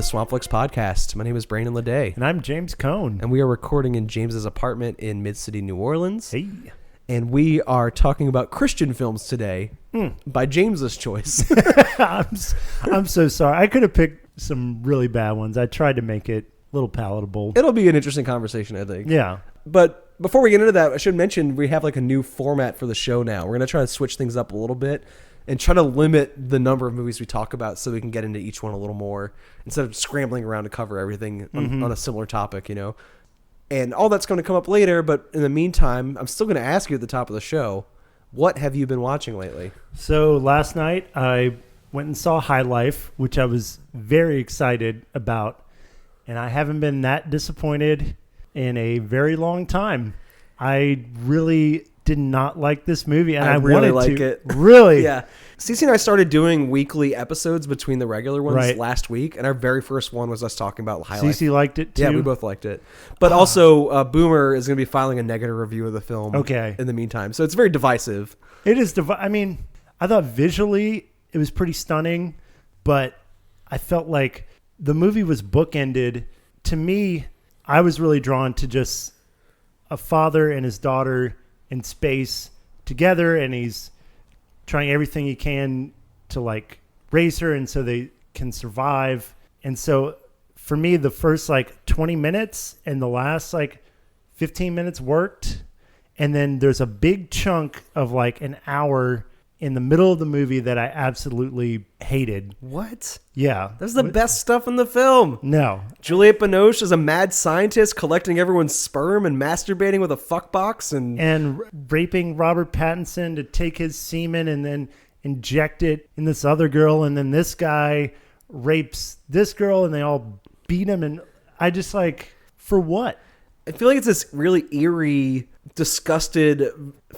The Swampflix podcast. My name is Brandon Leday. And I'm James Cohn. And we are recording in James's apartment in Mid-City, New Orleans. Hey. And we are talking about Christian films today by James's choice. I'm so sorry. I could have picked some really bad ones. I tried to make it a little palatable. It'll be an interesting conversation, I think. Yeah. But before we get into that, I should mention we have like a new format for the show now. We're going to try to switch things up a little bit and try to limit the number of movies we talk about so we can get into each one a little more instead of scrambling around to cover everything on a similar topic, you know. And all that's going to come up later, but in the meantime, I'm still going to ask you at the top of the show, what have you been watching lately? So last night I went and saw High Life, which I was very excited about, and I haven't been that disappointed in a very long time. I really did not like this movie, and I really wanted like to. it. Really? Yeah. Cece and I started doing weekly episodes between the regular ones last week, and our very first one was us talking about High Life. Cece liked it too? Yeah, we both liked it. But also, Boomer is going to be filing a negative review of the film in the meantime, so it's very divisive. It is. I mean, I thought visually it was pretty stunning, but I felt like the movie was bookended. To me, I was really drawn to just a father and his daughter in space together, and he's trying everything he can to like raise her and so they can survive. And so for me, the first like 20 minutes and the last like 15 minutes worked. And then there's a big chunk of like an hour in the middle of the movie that I absolutely hated. What? Yeah. That's the best stuff in the film. No. Juliette Binoche is a mad scientist collecting everyone's sperm and masturbating with a fuck box and raping Robert Pattinson to take his semen and then inject it in this other girl. And then this guy rapes this girl and they all beat him. And I just like, for what? I feel like it's this really eerie, disgusted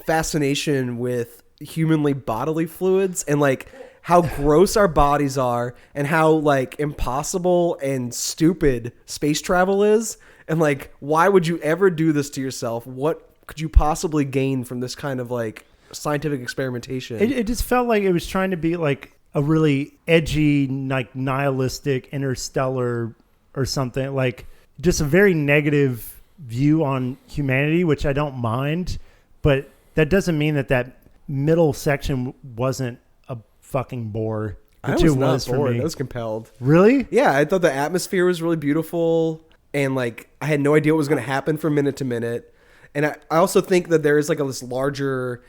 fascination with humanly bodily fluids and like how gross our bodies are and how like impossible and stupid space travel is, and like why would you ever do this to yourself? What could you possibly gain from this kind of like scientific experimentation? It just felt like it was trying to be like a really edgy, like nihilistic Interstellar or something, like just a very negative view on humanity, which I don't mind, but that doesn't mean that middle section wasn't a fucking bore. I was not bored. I was compelled. Really? Yeah, I thought the atmosphere was really beautiful, and like I had no idea what was going to happen from minute to minute. And I also think that there is like this larger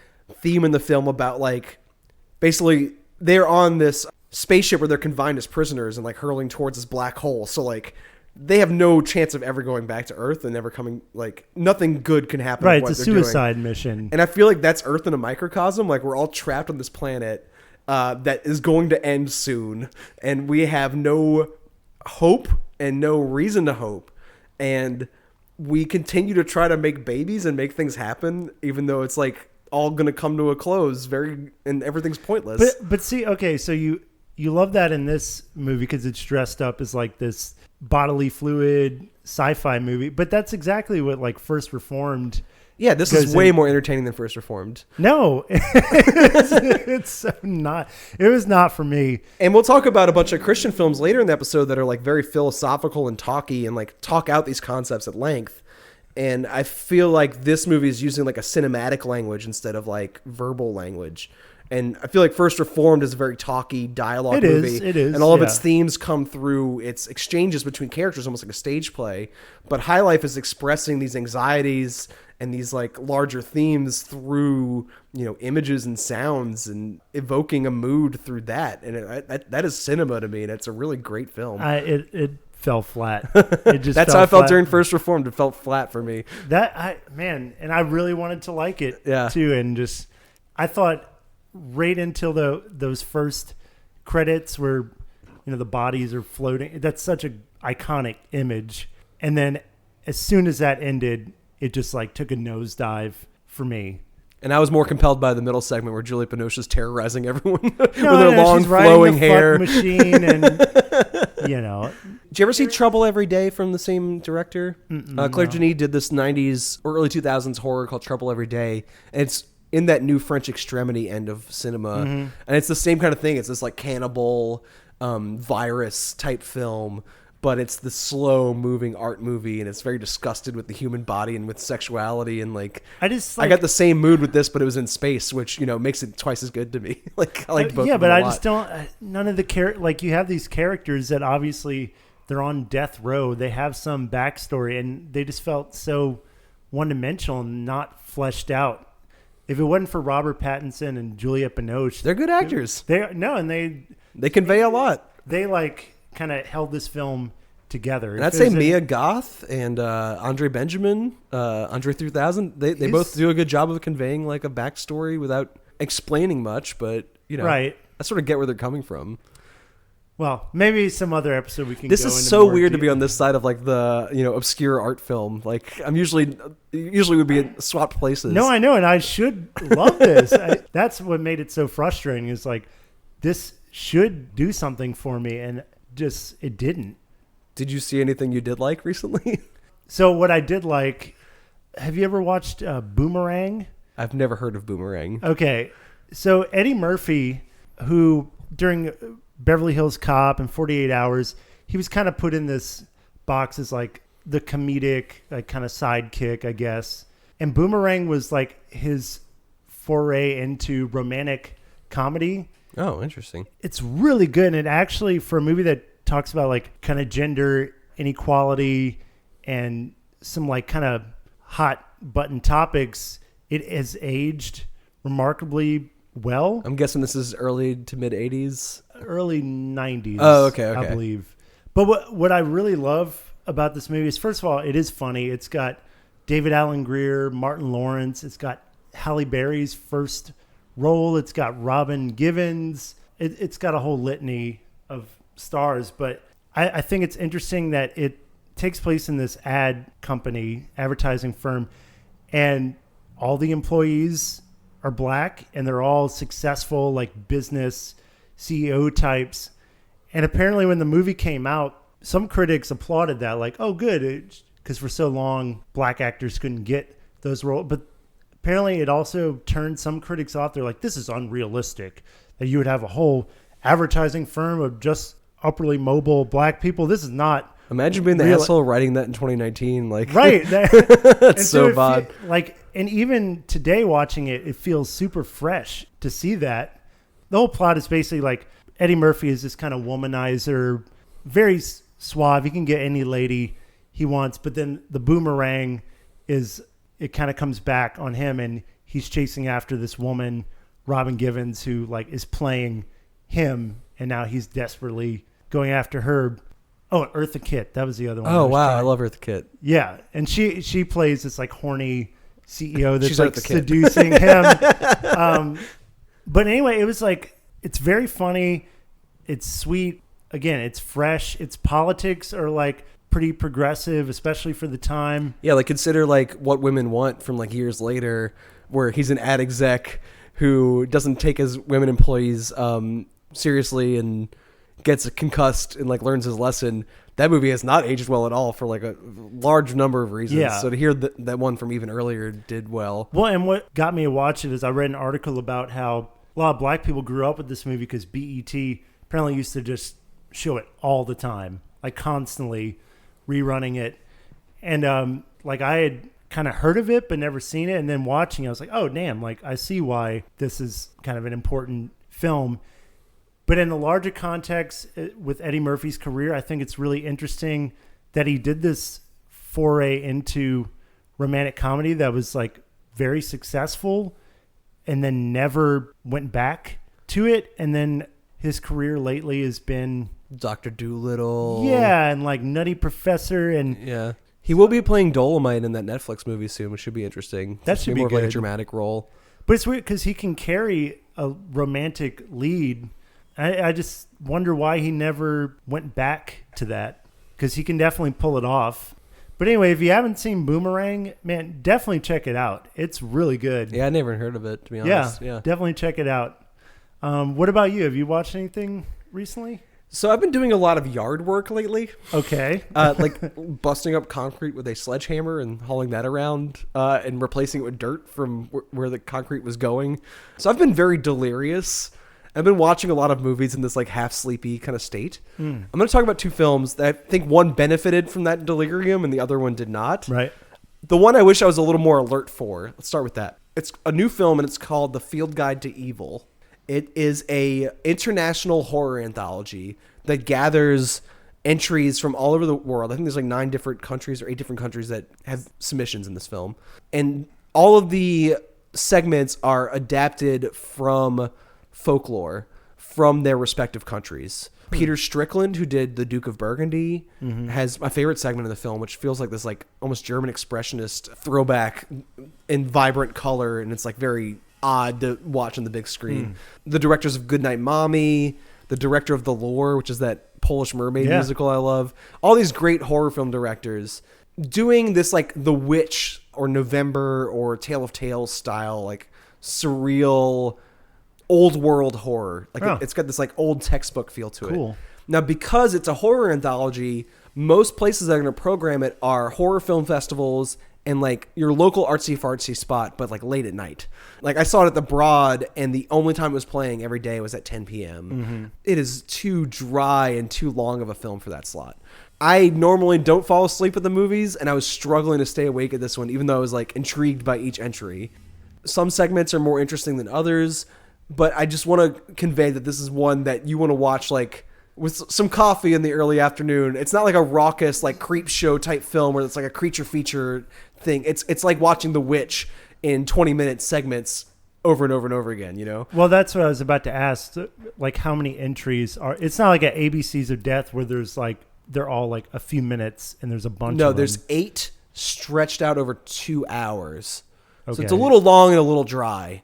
theme in the film about like basically they're on this spaceship where they're confined as prisoners and like hurling towards this black hole. So like they have no chance of ever going back to Earth and never coming, like nothing good can happen. Right, it's a suicide mission. And I feel like that's Earth in a microcosm. Like we're all trapped on this planet that is going to end soon. And we have no hope and no reason to hope. And we continue to try to make babies and make things happen, even though it's like all going to come to a close and everything's pointless. But see, okay, so you love that in this movie because it's dressed up as like this bodily fluid sci-fi movie, but that's exactly what like First Reformed. Yeah, this is way more entertaining than First Reformed. No, it's not. It was not for me. And we'll talk about a bunch of Christian films later in the episode that are like very philosophical and talky and like talk out these concepts at length. And I feel like this movie is using like a cinematic language instead of like verbal language. And I feel like First Reformed is a very talky dialogue movie. It is. And all of its themes come through its exchanges between characters, almost like a stage play. But High Life is expressing these anxieties and these like larger themes through, you know, images and sounds and evoking a mood through that. And that is cinema to me. And it's a really great film. It fell flat. It just That's how I felt during First Reformed. It felt flat for me. And I really wanted to like it too. And just, I thought, right until those first credits where, you know, the bodies are floating. That's such an iconic image. And then as soon as that ended, it just like took a nosedive for me. And I was more compelled by the middle segment where Juliette Binoche is terrorizing everyone with her long flowing hair. Fuck machine and, you know. Did you ever see Trouble Every Day from the same director? Claire Denis did this 90s or early 2000s horror called Trouble Every Day. And it's in that new French extremity end of cinema. And it's the same kind of thing. It's this like cannibal virus type film but it's the slow moving art movie, and it's very disgusted with the human body and with sexuality, and like I got the same mood with this, but it was in space, which makes it twice as good to me. Like I like both. Yeah, of but them a I lot. just don't. None of the like you have these characters that obviously they're on death row. They have some backstory, and they just felt so one dimensional and not fleshed out. If it wasn't for Robert Pattinson and Juliette Binoche, They're good actors. They convey a lot. They like kind of held this film together. And I'd say Mia Goth and Andre Benjamin, Andre 3000, they both do a good job of conveying like a backstory without explaining much, but right. I sort of get where they're coming from. Well, maybe some other episode we can. This go is into so more weird to deep. be on this side of like the obscure art film. Like I'm usually would be in swapped places. No, I know, and I should love this. That's what made it so frustrating. Is like this should do something for me, and just it didn't. Did you see anything you did like recently? So what I did like, have you ever watched Boomerang? I've never heard of Boomerang. Okay, so Eddie Murphy, who during Beverly Hills Cop and 48 Hours, he was kind of put in this box as like the comedic, like kind of sidekick, I guess. And Boomerang was like his foray into romantic comedy. Oh, interesting. It's really good. And it actually, for a movie that talks about like kind of gender inequality and some like kind of hot button topics, it has aged remarkably well. I'm guessing this is early to mid 80s. Early 90s. Oh, okay. I believe. But what I really love about this movie is, first of all, it is funny. It's got David Alan Grier, Martin Lawrence. It's got Halle Berry's first role. It's got Robin Givens. It's got a whole litany of stars. But I think it's interesting that it takes place in this advertising firm, and all the employees are black, and they're all successful, like business CEO types. And apparently when the movie came out, some critics applauded that, like, oh, good, because for so long, black actors couldn't get those roles. But apparently it also turned some critics off. They're like, this is unrealistic, that you would have a whole advertising firm of just upperly mobile black people. This is not. Imagine being the asshole writing that in 2019. Like, right. That's so bad. And even today watching it, it feels super fresh to see that. The whole plot is basically like Eddie Murphy is this kind of womanizer, very suave. He can get any lady he wants, but then the boomerang it kind of comes back on him, and he's chasing after this woman, Robin Givens, who like is playing him, and now he's desperately going after her. Oh, Eartha Kitt. That was the other one. Oh, wow. I love Eartha Kitt. Yeah. And she plays this like horny CEO that's She's like seducing him. But anyway, it was like, it's very funny. It's sweet. Again, it's fresh. Its politics are like pretty progressive, especially for the time. Yeah. Like consider like What Women Want from like years later, where he's an ad exec who doesn't take his women employees seriously and gets concussed and like learns his lesson. That movie has not aged well at all for like a large number of reasons. Yeah. So to hear that one from even earlier did well. Well, and what got me to watch it is I read an article about how a lot of black people grew up with this movie because BET apparently used to just show it all the time, like constantly rerunning it. And like I had kind of heard of it but never seen it, and then watching it, I was like, oh damn, like I see why this is kind of an important film. But in the larger context with Eddie Murphy's career, I think it's really interesting that he did this foray into romantic comedy that was like very successful and then never went back to it. And then his career lately has been Dr. Dolittle. Yeah, and like Nutty Professor. And yeah. He will be playing Dolomite in that Netflix movie soon, which should be interesting. That should be more good. Of like a dramatic role. But it's weird because he can carry a romantic lead. I just wonder why he never went back to that, because he can definitely pull it off. But anyway, if you haven't seen Boomerang, man, definitely check it out. It's really good. Yeah, I never heard of it, to be honest. Yeah. Definitely check it out. What about you? Have you watched anything recently? So I've been doing a lot of yard work lately. Okay. Like busting up concrete with a sledgehammer and hauling that around and replacing it with dirt from where the concrete was going. So I've been very delirious. I've been watching a lot of movies in this like half sleepy kind of state. I'm going to talk about two films that I think one benefited from that delirium and the other one did not. Right. The one I wish I was a little more alert for. Let's start with that. It's a new film and it's called The Field Guide to Evil. It is a international horror anthology that gathers entries from all over the world. I think there's like 9 different countries or 8 different countries that have submissions in this film. And all of the segments are adapted from folklore from their respective countries. Peter Strickland, who did The Duke of Burgundy, has my favorite segment of the film, which feels like this like almost German expressionist throwback in vibrant color, and it's like very odd to watch on the big screen. The directors of Goodnight Mommy, the director of The Lure, which is that Polish mermaid musical I love. All these great horror film directors doing this like The Witch or November or Tale of Tales style, like surreal old world horror. Like it's got this like old textbook feel to it. Now, because it's a horror anthology, most places that are going to program it are horror film festivals and like your local artsy fartsy spot, but like late at night. Like I saw it at the Broad, and the only time it was playing every day was at 10 p.m. It is too dry and too long of a film for that slot. I normally don't fall asleep at the movies, and I was struggling to stay awake at this one, even though I was like intrigued by each entry. Some segments are more interesting than others, but I just want to convey that this is one that you want to watch like with some coffee in the early afternoon. It's not like a raucous like creep show type film where it's like a creature feature thing. It's like watching The Witch in 20-minute segments over and over and over again, you know? Well, that's what I was about to ask. Like, how many entries are... It's not like an ABCs of Death where there's like... They're all like a few minutes and there's a bunch of them. No, there's 8 stretched out over 2 hours. Okay. So it's a little long and a little dry.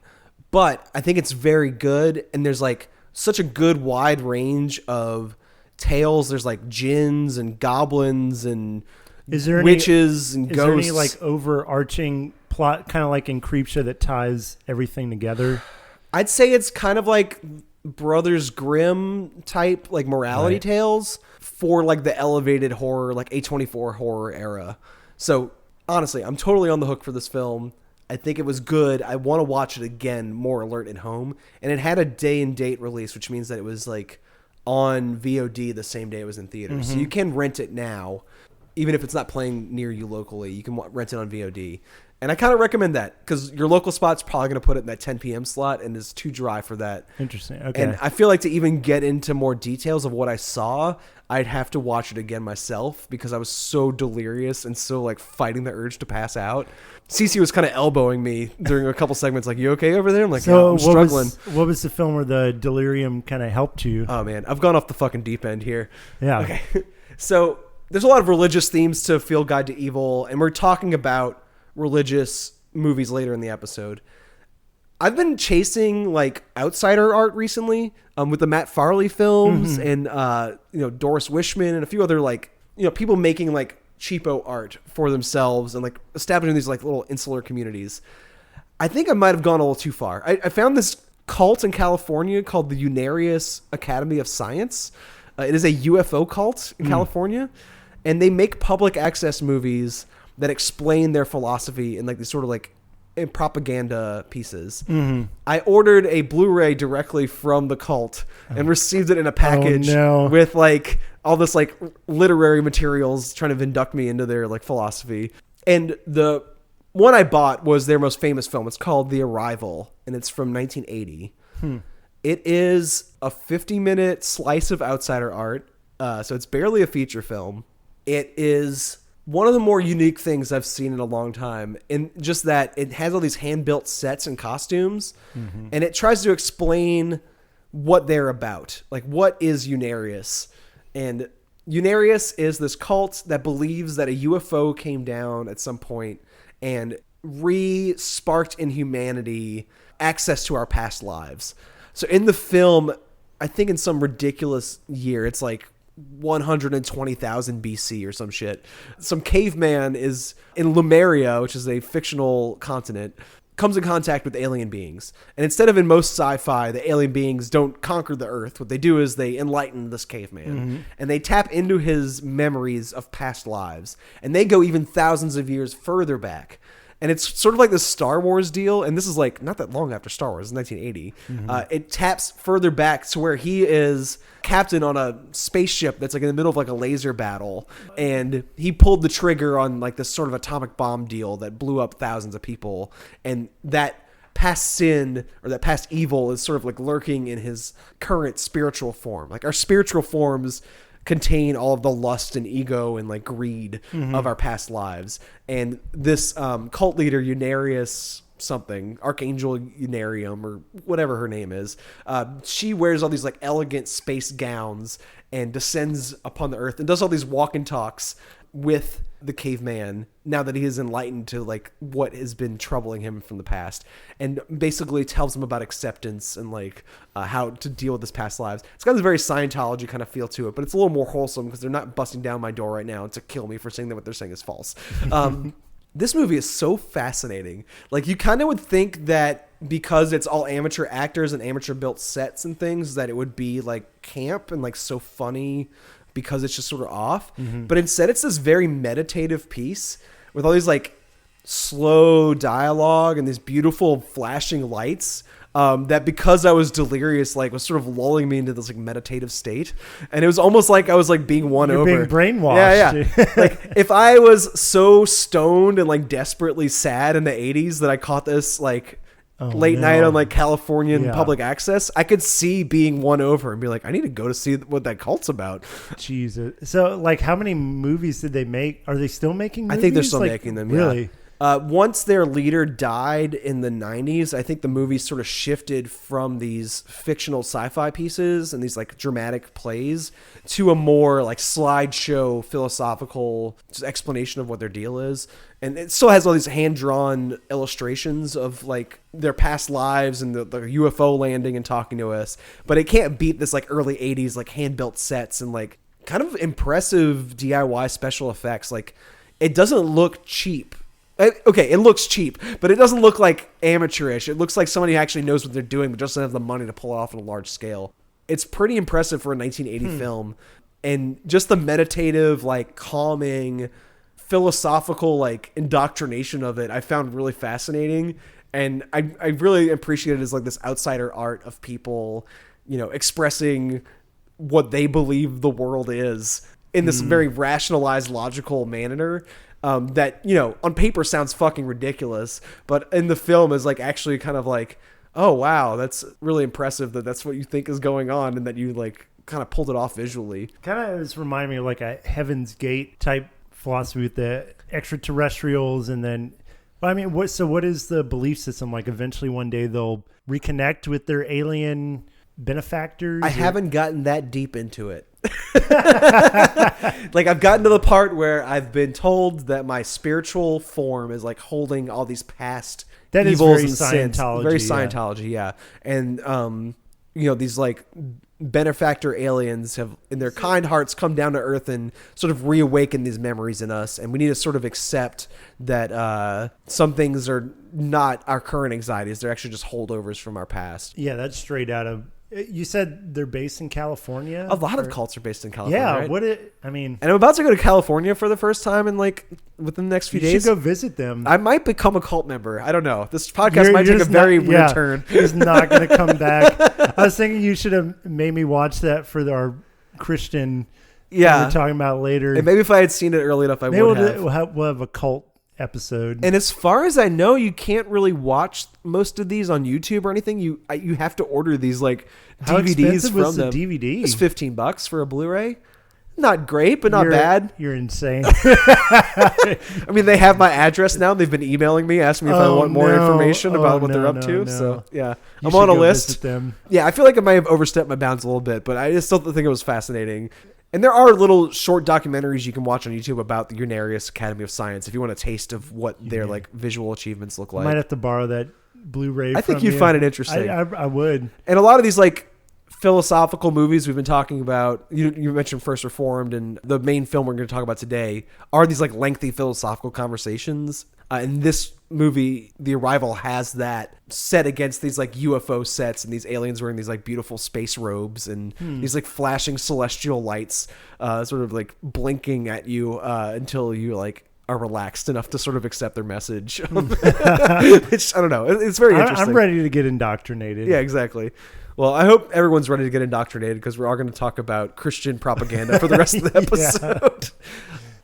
But I think it's very good, and there's like such a good wide range of tales. There's like jinns and goblins and witches and ghosts. Is there any like overarching plot, kind of like in Creepshow, that ties everything together? I'd say it's kind of like Brothers Grimm type, like morality tales for like the elevated horror, like A24 horror era. So honestly, I'm totally on the hook for this film. I think it was good. I want to watch it again, more alert at home. And it had a day and date release, which means that it was like on VOD the same day it was in theaters. So you can rent it now, even if it's not playing near you locally. You can rent it on VOD. And I kind of recommend that because your local spot's probably going to put it in that 10 p.m. slot, and it's too dry for that. Interesting. Okay. And I feel like to even get into more details of what I saw, I'd have to watch it again myself because I was so delirious and so like fighting the urge to pass out. Cece was kind of elbowing me during a couple segments, like, "You okay over there?" I'm like, "Yeah, I'm struggling." What was the film where the delirium kind of helped you? Oh man, I've gone off the fucking deep end here. Yeah. Okay. So there's a lot of religious themes to Field Guide to Evil, and we're talking about religious movies later in the episode. I've been chasing like outsider art recently, with the Matt Farley films and Doris Wishman and a few other like people making like cheapo art for themselves and like establishing these like little insular communities. I think I might have gone a little too far. I found this cult in California called the Unarius Academy of Science. It is a UFO cult in California, and they make public access movies that explain their philosophy in like these sort of like in propaganda pieces. I ordered a Blu-ray directly from the cult and received it in a package with like all this like literary materials trying to induct me into their like philosophy. And the one I bought was their most famous film. It's called The Arrival, and it's from 1980. It is a 50-minute slice of outsider art, so it's barely a feature film. It is one of the more unique things I've seen in a long time, in just that it has all these hand-built sets and costumes, and it tries to explain what they're about. Like, what is Unarius? And Unarius is this cult that believes that a UFO came down at some point and re-sparked in humanity access to our past lives. So in the film, I think in some ridiculous year, it's like 120,000 BC or some shit. Some caveman is in Lemuria, which is a fictional continent, comes in contact with alien beings. And instead of in most sci-fi, the alien beings don't conquer the earth. What they do is they enlighten this caveman. And they tap into his memories of past lives. And they go even thousands of years further back. And it's sort of like this Star Wars deal. And this is like not that long after Star Wars, 1980. It taps further back to where he is captain on a spaceship that's like in the middle of like a laser battle. And he pulled the trigger on like this sort of atomic bomb deal that blew up thousands of people. And that past sin or that past evil is sort of like lurking in his current spiritual form. Like our spiritual forms contain all of the lust and ego and like greed of our past lives. And this cult leader, Unarius something, Archangel Unarium or whatever her name is, she wears all these like elegant space gowns and descends upon the earth and does all these walk and talks with the caveman now that he is enlightened to like what has been troubling him from the past, and basically tells him about acceptance and like how to deal with his past lives. It's got this very Scientology kind of feel to it, but it's a little more wholesome because they're not busting down my door right now to kill me for saying that what they're saying is false. This movie is so fascinating. Like you kind of would think that because it's all amateur actors and amateur built sets and things that it would be like camp and like so funny because it's just sort of off. But instead it's this very meditative piece with all these like slow dialogue and these beautiful flashing lights that because I was delirious, like was sort of lulling me into this like meditative state. And it was almost like I was like being won over. Being brainwashed. Yeah. Like if I was so stoned and like desperately sad in the 80s that I caught this like late night on like Californian public access, I could see being won over and be like, I need to go to see what that cult's about. Jesus. So like how many movies did they make? Are they still making movies? I think they're still making them. Really? Yeah. Once their leader died in the 90s, I think the movie sort of shifted from these fictional sci-fi pieces and these like dramatic plays to a more like slideshow philosophical just explanation of what their deal is. And it still has all these hand-drawn illustrations of like their past lives and the UFO landing and talking to us. But it can't beat this like early 80s like hand-built sets and like kind of impressive DIY special effects. Like it doesn't look cheap. Okay, it looks cheap, but it doesn't look like amateurish. It looks like somebody who actually knows what they're doing but just doesn't have the money to pull it off on a large scale. It's pretty impressive for a 1980 film. And just the meditative, like calming, philosophical, like indoctrination of it, I found really fascinating. And I really appreciate it as like this outsider art of people, you know, expressing what they believe the world is in this very rationalized, logical manner. That, you know, on paper sounds fucking ridiculous, but in the film is like actually kind of like, oh wow, that's really impressive that that's what you think is going on and that you like kind of pulled it off visually. Kind of is reminding me of like a Heaven's Gate type philosophy with the extraterrestrials. And then, I mean, what is the belief system? Like eventually one day they'll reconnect with their alien benefactors? I haven't gotten that deep into it. Like I've gotten to the part where I've been told that my spiritual form is like holding all these past evils and sins. Very Scientology, yeah. And you know, these like benefactor aliens have in their kind hearts come down to earth and sort of reawaken these memories in us, and we need to sort of accept that some things are not our current anxieties, they're actually just holdovers from our past. Yeah, that's straight out of... You said they're based in California? A lot of cults are based in California. Yeah, right? And I'm about to go to California for the first time in like within the next few days. You should go visit them. I might become a cult member. I don't know. This podcast might take a very weird turn. He's not going to come back. I was thinking you should have made me watch that for our Christian. Yeah, we're talking about later. And maybe if I had seen it early enough, we'll have a cult episode. And as far as I know, you can't really watch most of these on YouTube or anything. You have to order these like DVDs from them. DVD? It's $15 for a Blu-ray. Not great, but not bad. You're insane. I mean, they have my address now. They've been emailing me, asking me if I want more information about what they're up to. So yeah, I'm on a list. Yeah, I feel like I might have overstepped my bounds a little bit, but I still think it was fascinating. And there are little short documentaries you can watch on YouTube about the Unarius Academy of Science if you want a taste of what their like visual achievements look like. I might have to borrow that Blu-ray. I think you'd find it interesting. I would. And a lot of these like philosophical movies we've been talking about, you mentioned First Reformed, and the main film we're going to talk about today are these like lengthy philosophical conversations. And this movie, The Arrival, has that set against these like UFO sets and these aliens wearing these like beautiful space robes and these like flashing celestial lights, sort of like blinking at you until you like are relaxed enough to sort of accept their message. Which, I don't know. It's very interesting. I'm ready to get indoctrinated. Yeah, exactly. Well, I hope everyone's ready to get indoctrinated because we're all going to talk about Christian propaganda for the rest of the episode.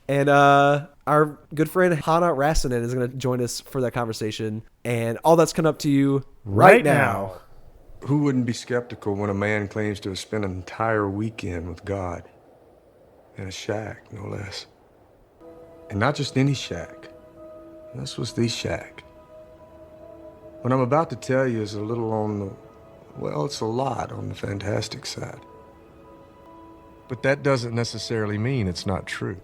And our good friend Hanna Rasinen is going to join us for that conversation. And all that's coming up to you right now. Who wouldn't be skeptical when a man claims to have spent an entire weekend with God? In a shack, no less. And not just any shack. This was the shack. What I'm about to tell you is a little on the, well, it's a lot on the fantastic side. But that doesn't necessarily mean it's not true.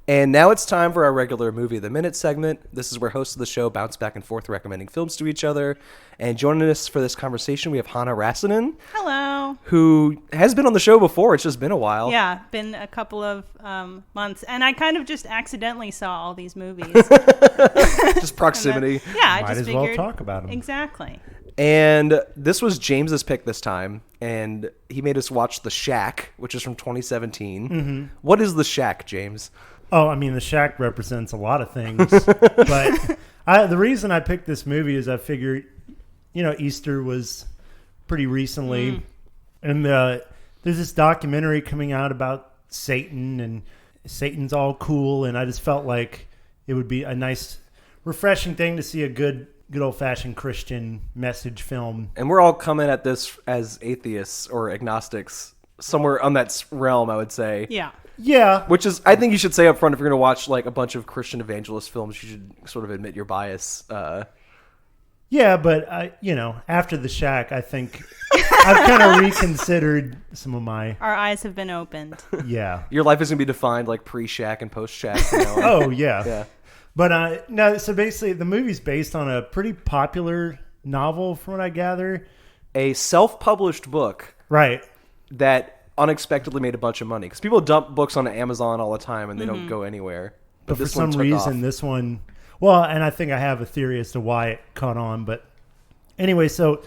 And now it's time for our regular Movie of the Minute segment. This is where hosts of the show bounce back and forth recommending films to each other. And joining us for this conversation, we have Hanna Rasinen. Hello. Who has been on the show before. It's just been a while. Yeah, been a couple of months. And I kind of just accidentally saw all these movies. Just proximity. I Might just as figured. well talk about them. Exactly. And this was James's pick this time. And he made us watch The Shack, which is from 2017. Mm-hmm. What is The Shack, James? Oh, I mean, The Shack represents a lot of things. But the reason I picked this movie is I figured, Easter was pretty recently. And there's this documentary coming out about Satan, and Satan's all cool. And I just felt like it would be a nice, refreshing thing to see a good old-fashioned Christian message film. And we're all coming at this as atheists or agnostics, somewhere on that realm, I would say. Yeah. Yeah. Which is, I think you should say up front, if you're going to watch like a bunch of Christian evangelist films, you should sort of admit your bias. Yeah, but after The Shack, I think I've kind of reconsidered some of my. Our eyes have been opened. Yeah. Your life is going to be defined like pre-Shack and post-Shack. Oh, yeah. Yeah. But no, so basically the movie's based on a pretty popular novel from what I gather. A self-published book. Right. That unexpectedly made a bunch of money. Because people dump books on Amazon all the time and they don't go anywhere. But for this one some took reason, off. this one... Well, and I think I have a theory as to why it caught on. But anyway, so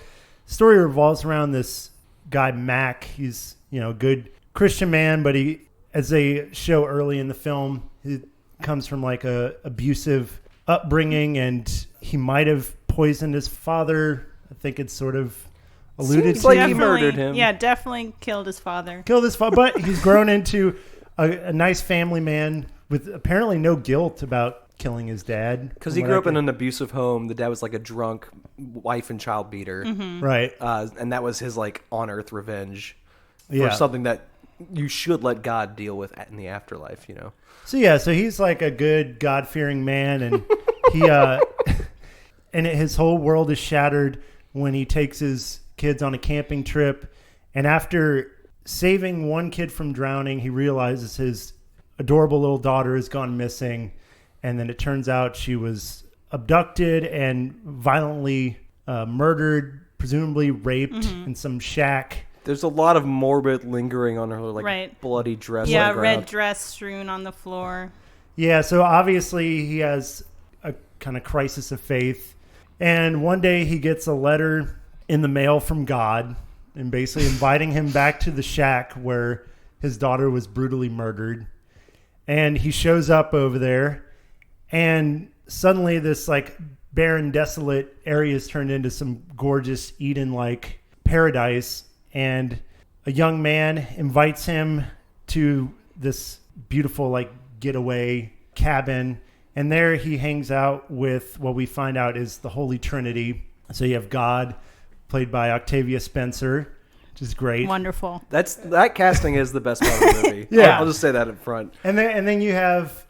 the story revolves around this guy, Mac. He's, a good Christian man, but he, as they show early in the film, he comes from like a abusive upbringing, and he might have poisoned his father. I think it's sort of alluded Seems to. like he murdered him. Yeah, definitely killed his father. Killed his father, but he's grown into a nice family man with apparently no guilt about killing his dad. Because he grew up in an abusive home. The dad was like a drunk wife and child beater. Right. And that was his like on-earth revenge for Yeah. something that you should let God deal with in the afterlife, So he's like a good God-fearing man, and he and his whole world is shattered when he takes his kids on a camping trip. And after saving one kid from drowning, he realizes his adorable little daughter has gone missing. And then it turns out she was abducted and violently murdered, presumably raped in some shack. There's a lot of morbid lingering on her like Right. bloody dress. Yeah, on the ground. red dress strewn on the floor. Yeah, so obviously he has a kind of crisis of faith. And one day he gets a letter in the mail from God and basically inviting him back to the shack where his daughter was brutally murdered. And he shows up over there, and suddenly this like barren, desolate area is turned into some gorgeous Eden-like paradise. And a young man invites him to this beautiful like getaway cabin, and there he hangs out with what we find out is the Holy Trinity. So you have God, played by Octavia Spencer, which is great. Wonderful. That casting is the best part of the movie. Yeah. I'll just say that up front. And then you have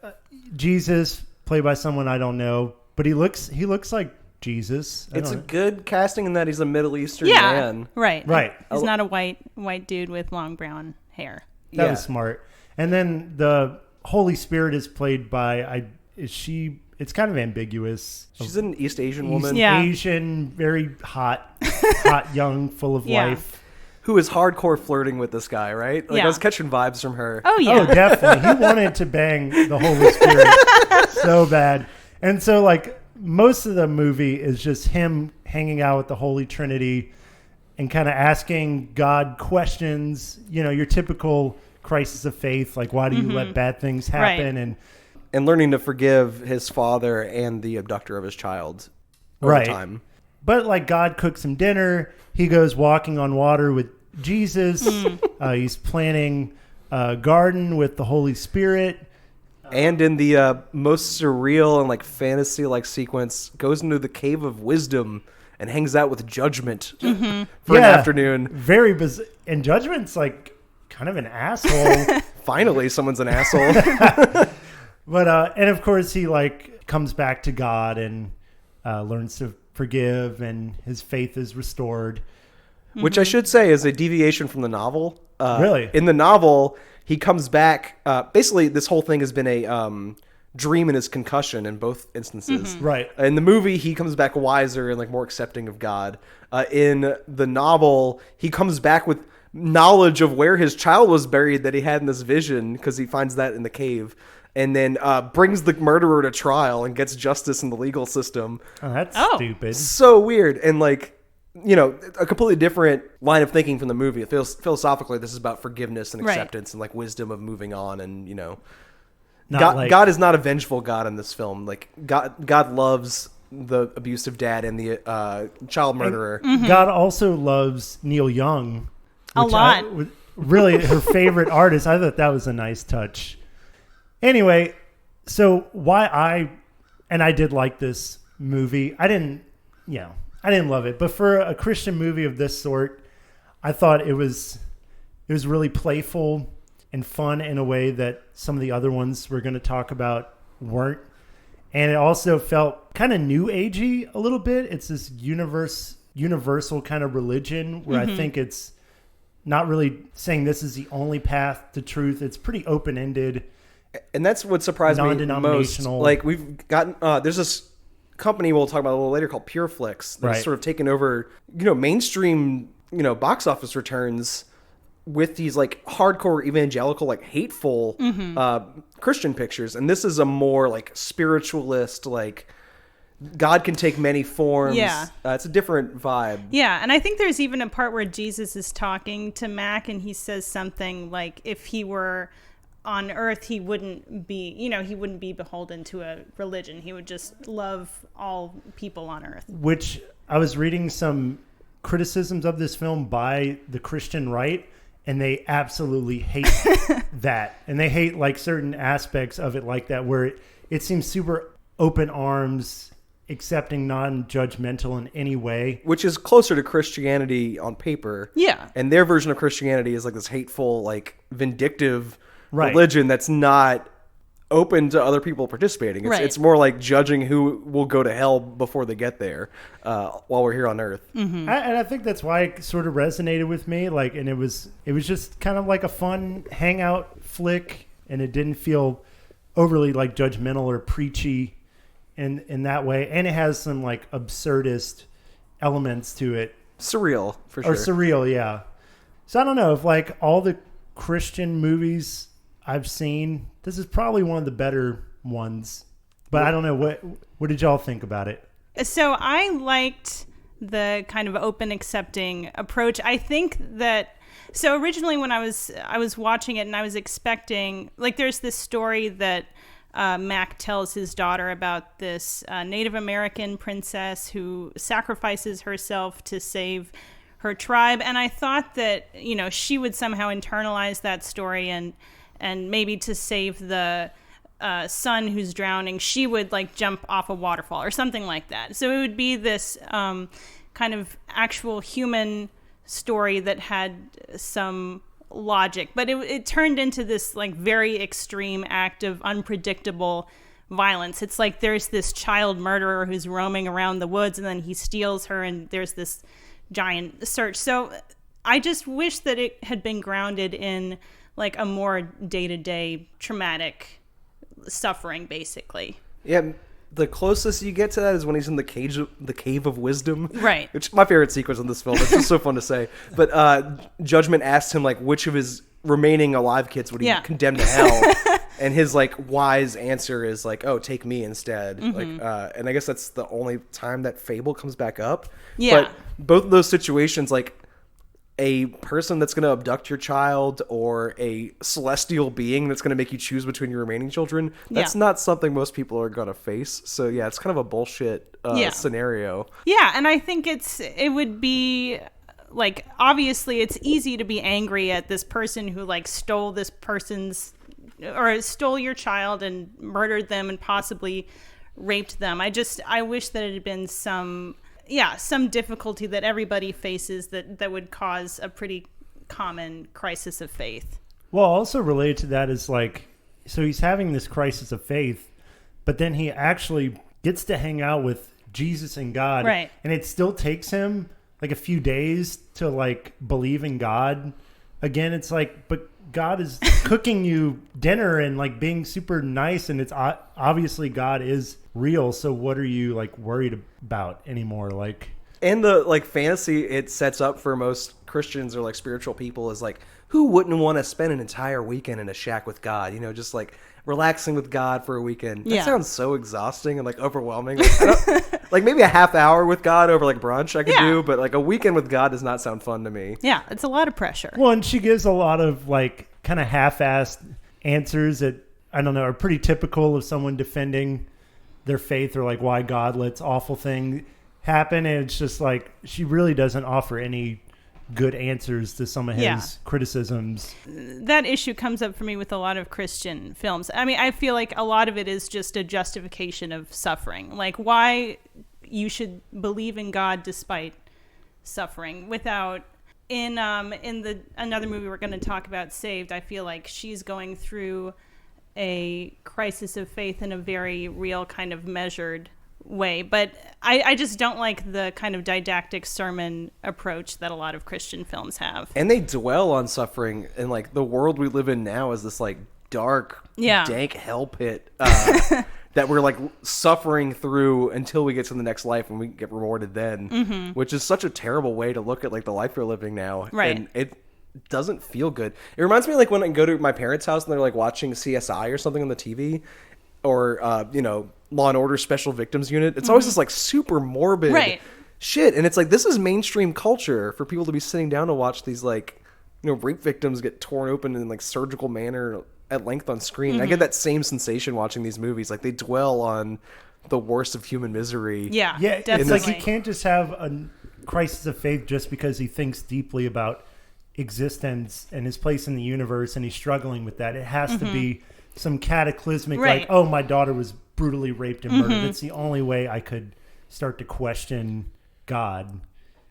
Jesus, played by someone I don't know, but he looks like Jesus. It's a good casting in that he's a Middle Eastern Yeah, man. right. Right. He's not a white dude with long brown hair. That was smart. And then the Holy Spirit is played by it's kind of ambiguous. She's an East Asian East woman Yeah. Asian, very hot, young, full of Yeah. life. who is hardcore flirting with this guy, right? Like Yeah. I was catching vibes from her. Oh, yeah. Oh, definitely. He wanted to bang the Holy Spirit so bad. And so, like, most of the movie is just him hanging out with the Holy Trinity and kind of asking God questions, your typical crisis of faith, like, why do you let bad things happen? Right. And and learning to forgive his father and the abductor of his child over Right. time. But like God cooks him dinner. He goes walking on water with Jesus. He's planting a garden with the Holy Spirit. And in the most surreal and like fantasy-like sequence, goes into the cave of wisdom and hangs out with Judgment for an afternoon. Very bizarre. And Judgment's like kind of an asshole. Finally, someone's an asshole. But and of course he like comes back to God and learns to forgive, and his faith is restored. Which I should say is a deviation from the novel. Really? In the novel, he comes back. Basically, this whole thing has been a dream in his concussion in both instances. Right. In the movie, he comes back wiser and like more accepting of God. In the novel, he comes back with knowledge of where his child was buried that he had in this vision, because he finds that in the cave. And then brings the murderer to trial and gets justice in the legal system. Oh, that's stupid. So weird. And like, you know, a completely different line of thinking from the movie. It feels philosophically, this is about forgiveness and acceptance and like wisdom of moving on. And, you know, God is not a vengeful God in this film. Like God loves the abusive dad and the child murderer. God also loves Neil Young. A lot. Really her favorite artist. I thought that was a nice touch. Anyway, so I did like this movie. I didn't love it, but for a Christian movie of this sort, I thought it was really playful and fun in a way that some of the other ones we're going to talk about weren't. And it also felt kind of new agey a little bit. It's this universal kind of religion where I think it's not really saying this is the only path to truth. It's pretty open-ended. And that's what surprised me most. Non-denominational. Like, we've gotten there's this company we'll talk about a little later called Pureflix that's sort of taken over, you know, mainstream, you know, box office returns with these like hardcore evangelical, like hateful Christian pictures. And this is a more like spiritualist, like God can take many forms. Yeah. It's a different vibe. Yeah, and I think there's even a part where Jesus is talking to Mac and he says something like, if he were on earth, he wouldn't be beholden to a religion. He would just love all people on earth. Which I was reading some criticisms of this film by the Christian right, and they absolutely hate that. And they hate like certain aspects of it like that, where it seems super open arms, accepting, non-judgmental in any way. Which is closer to Christianity on paper. Yeah. And their version of Christianity is like this hateful, like vindictive religion that's not open to other people participating. It's more like judging who will go to hell before they get there while we're here on earth. And I think that's why it sort of resonated with me. Like, and it was just kind of like a fun hangout flick, and it didn't feel overly like judgmental or preachy in that way. And it has some like absurdist elements to it. Surreal, for sure. Or surreal, yeah. So I don't know if like all the Christian movies I've seen, this is probably one of the better ones. But I don't know, what did y'all think about it? So I liked the kind of open, accepting approach. I think that, so originally when I was watching it and I was expecting, like there's this story that Mac tells his daughter about this Native American princess who sacrifices herself to save her tribe. And I thought that, you know, she would somehow internalize that story and maybe to save the son who's drowning, she would like jump off a waterfall or something like that. So it would be this kind of actual human story that had some logic, but it turned into this like very extreme act of unpredictable violence. It's like there's this child murderer who's roaming around the woods and then he steals her and there's this giant search. So I just wish that it had been grounded in like a more day-to-day traumatic suffering, basically. Yeah, the closest you get to that is when he's in the cave of wisdom. Right. Which is my favorite sequence in this film. It's just so fun to say. But Judgment asks him like which of his remaining alive kids would he condemn to hell, and his like wise answer is like, "Oh, take me instead." Like, and I guess that's the only time that fable comes back up. Yeah. But both of those situations, like, a person that's going to abduct your child or a celestial being that's going to make you choose between your remaining children, that's not something most people are going to face. So yeah, it's kind of a bullshit scenario. Yeah, and I think it would be like, obviously it's easy to be angry at this person who like stole your child and murdered them and possibly raped them. I wish that it had been some difficulty that everybody faces that would cause a pretty common crisis of faith. Well, also related to that is like, so he's having this crisis of faith, but then he actually gets to hang out with Jesus and God. Right. And it still takes him like a few days to like believe in God. Again, it's like, but God is cooking you dinner and like being super nice, and it's obviously God is real. So what are you like worried about anymore? Like, and the like fantasy it sets up for most Christians or like spiritual people is like, who wouldn't want to spend an entire weekend in a shack with God? You know, just like relaxing with God for a weekend. That sounds so exhausting and like overwhelming. Like maybe a half hour with God over like brunch I could do, but like a weekend with God does not sound fun to me. Yeah, it's a lot of pressure. Well, and she gives a lot of like kind of half-assed answers that, I don't know, are pretty typical of someone defending their faith or like why God lets awful things happen. And it's just like, she really doesn't offer any good answers to some of his criticisms. That issue comes up for me with a lot of Christian films. I mean, I feel like a lot of it is just a justification of suffering, like why you should believe in God despite suffering. Without in another movie we're going to talk about, Saved, I feel like she's going through a crisis of faith in a very real kind of measured way, but I just don't like the kind of didactic sermon approach that a lot of Christian films have. And they dwell on suffering, and like the world we live in now is this like dark, dank hell pit that we're like suffering through until we get to the next life and we get rewarded then, which is such a terrible way to look at like the life we're living now. Right. And it doesn't feel good. It reminds me like when I go to my parents' house and they're like watching CSI or something on the TV, or Law and Order Special Victims Unit. It's always this like super morbid shit, and it's like, this is mainstream culture for people to be sitting down to watch these like rape victims get torn open in like surgical manner at length on screen. I get that same sensation watching these movies. Like they dwell on the worst of human misery. Yeah, definitely. It's like he can't just have a crisis of faith just because he thinks deeply about existence and his place in the universe, and he's struggling with that. It has to be some cataclysmic, like, oh, my daughter was brutally raped and murdered. It's the only way I could start to question God.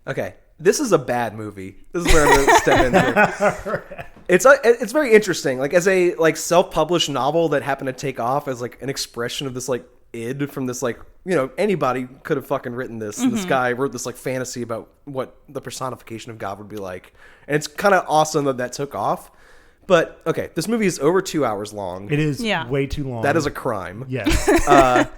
Okay, this is a bad movie. This is where I'm going to step in here. It's very interesting. Like as a like self-published novel that happened to take off as like an expression of this like id from this like anybody could have fucking written this. This guy wrote this like fantasy about what the personification of God would be like, and it's kind of awesome that took off. But, okay, this movie is over 2 hours long. It is way too long. That is a crime. Yes.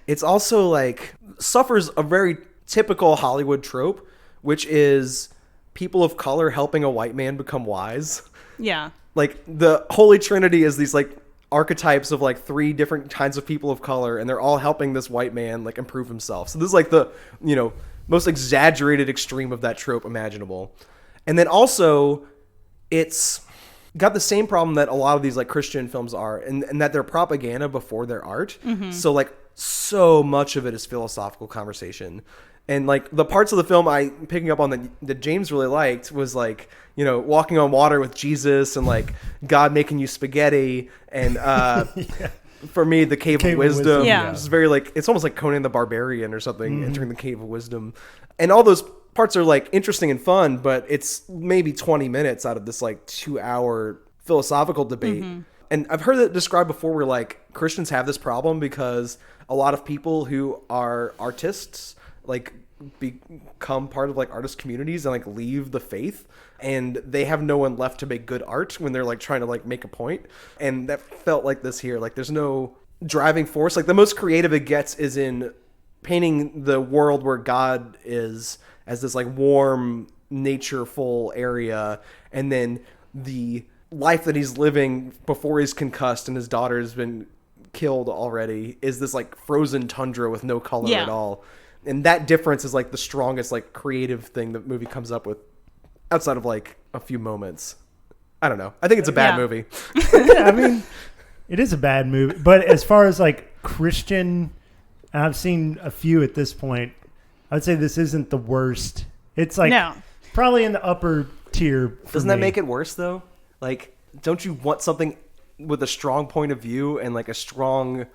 It's also, like, suffers a very typical Hollywood trope, which is people of color helping a white man become wise. Yeah. Like, the Holy Trinity is these, like, archetypes of, like, 3 different kinds of people of color, and they're all helping this white man, like, improve himself. So this is, like, the, most exaggerated extreme of that trope imaginable. And then also, it's got the same problem that a lot of these like Christian films are, and that they're propaganda before their art. So like so much of it is philosophical conversation, and like the parts of the film I picking up on that James really liked was like walking on water with Jesus, and like God making you spaghetti, and for me the Cave of Wisdom is very like, it's almost like Conan the Barbarian or something, entering the Cave of Wisdom, and all those parts are like interesting and fun, but it's maybe 20 minutes out of this like 2-hour philosophical debate. And I've heard it described before where like Christians have this problem because a lot of people who are artists like become part of like artist communities and like leave the faith, and they have no one left to make good art when they're like trying to like make a point. And that felt like this here. Like there's no driving force. Like the most creative it gets is in painting the world where God is as this like warm, natureful area, and then the life that he's living before he's concussed and his daughter has been killed already is this like frozen tundra with no color at all. And that difference is like the strongest like creative thing the movie comes up with outside of like a few moments. I don't know. I think it's a bad movie. Yeah, I mean, it is a bad movie. But as far as like Christian, and I've seen a few at this point, I'd say this isn't the worst. It's like probably in the upper tier. Doesn't that make it worse though? Like, don't you want something with a strong point of view and like a strong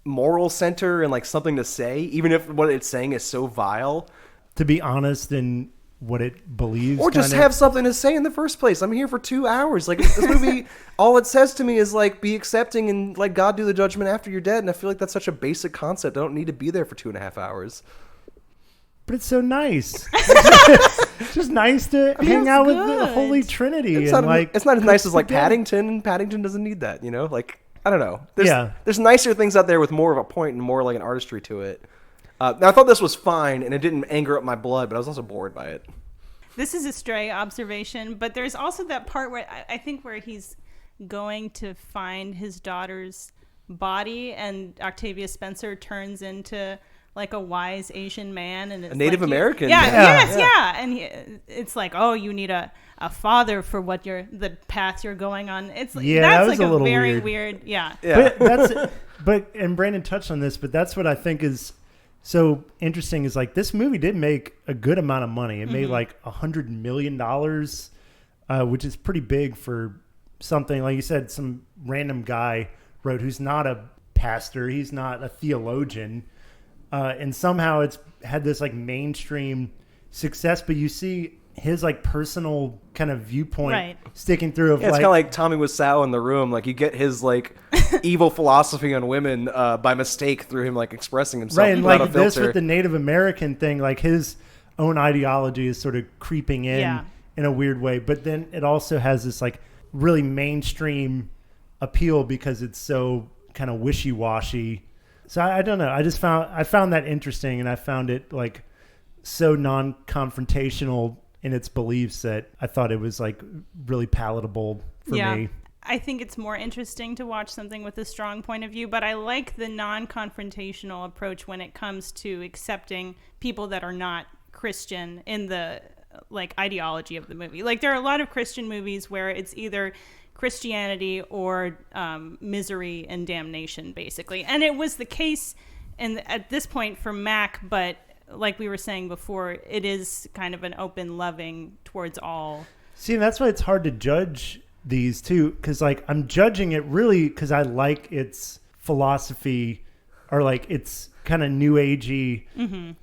moral center and like something to say, even if what it's saying is so vile? To be honest in what it believes, or just have something to say in the first place. I'm here for 2 hours. Like, this movie, all it says to me is like, be accepting and let God do the judgment after you're dead. And I feel like that's such a basic concept. I don't need to be there for 2.5 hours. But it's so nice. It's just nice to hang out with the Holy Trinity. It's not as nice as like Paddington, and Paddington doesn't need that, you know? Like, I don't know. There's nicer things out there with more of a point and more like an artistry to it. Now, I thought this was fine, and it didn't anger up my blood, but I was also bored by it. This is a stray observation, but there's also that part where I think where he's going to find his daughter's body, and Octavia Spencer turns into like a wise Asian man, and it's a Native American. And it's like, oh, you need a father for what the path you're going on. It's that's that was like a little very weird. Yeah. But and Brandon touched on this, but that's what I think is so interesting is like this movie did make a good amount of money. It made like $100 million, which is pretty big for something like you said. Some random guy wrote who's not a pastor, he's not a theologian, and somehow it's had this like mainstream success. But you see his like personal kind of viewpoint sticking through. It's kind of like Tommy Wiseau in The Room. Like you get his like evil philosophy on women by mistake through him like expressing himself. Right, and like this with the Native American thing, like his own ideology is sort of creeping in a weird way. But then it also has this like really mainstream appeal because it's so kind of wishy-washy. So I don't know. I found that interesting, and I found it like so non-confrontational in its beliefs that I thought it was like really palatable for me. I think it's more interesting to watch something with a strong point of view, but I like the non-confrontational approach when it comes to accepting people that are not Christian in the like ideology of the movie. Like there are a lot of Christian movies where it's either Christianity or misery and damnation, basically. And it was the case at this point for Mac, but like we were saying before, it is kind of an open loving towards all. See, and that's why it's hard to judge these too, because like I'm judging it really because I like its philosophy, or like it's kind of new agey.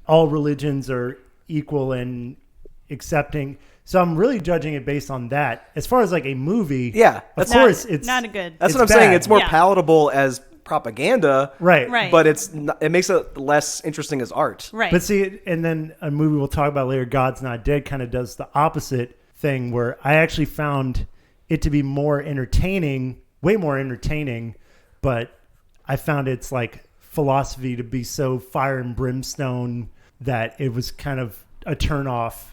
All religions are equal and accepting. So I'm really judging it based on that. As far as like a movie, of course it's not a good. That's what I'm saying. It's more palatable as propaganda, right? But it makes it less interesting as art, right? But see, and then a movie we'll talk about later, God's Not Dead, kind of does the opposite thing, where I actually found it to be more entertaining, way more entertaining, but I found its like philosophy to be so fire and brimstone that it was kind of a turnoff.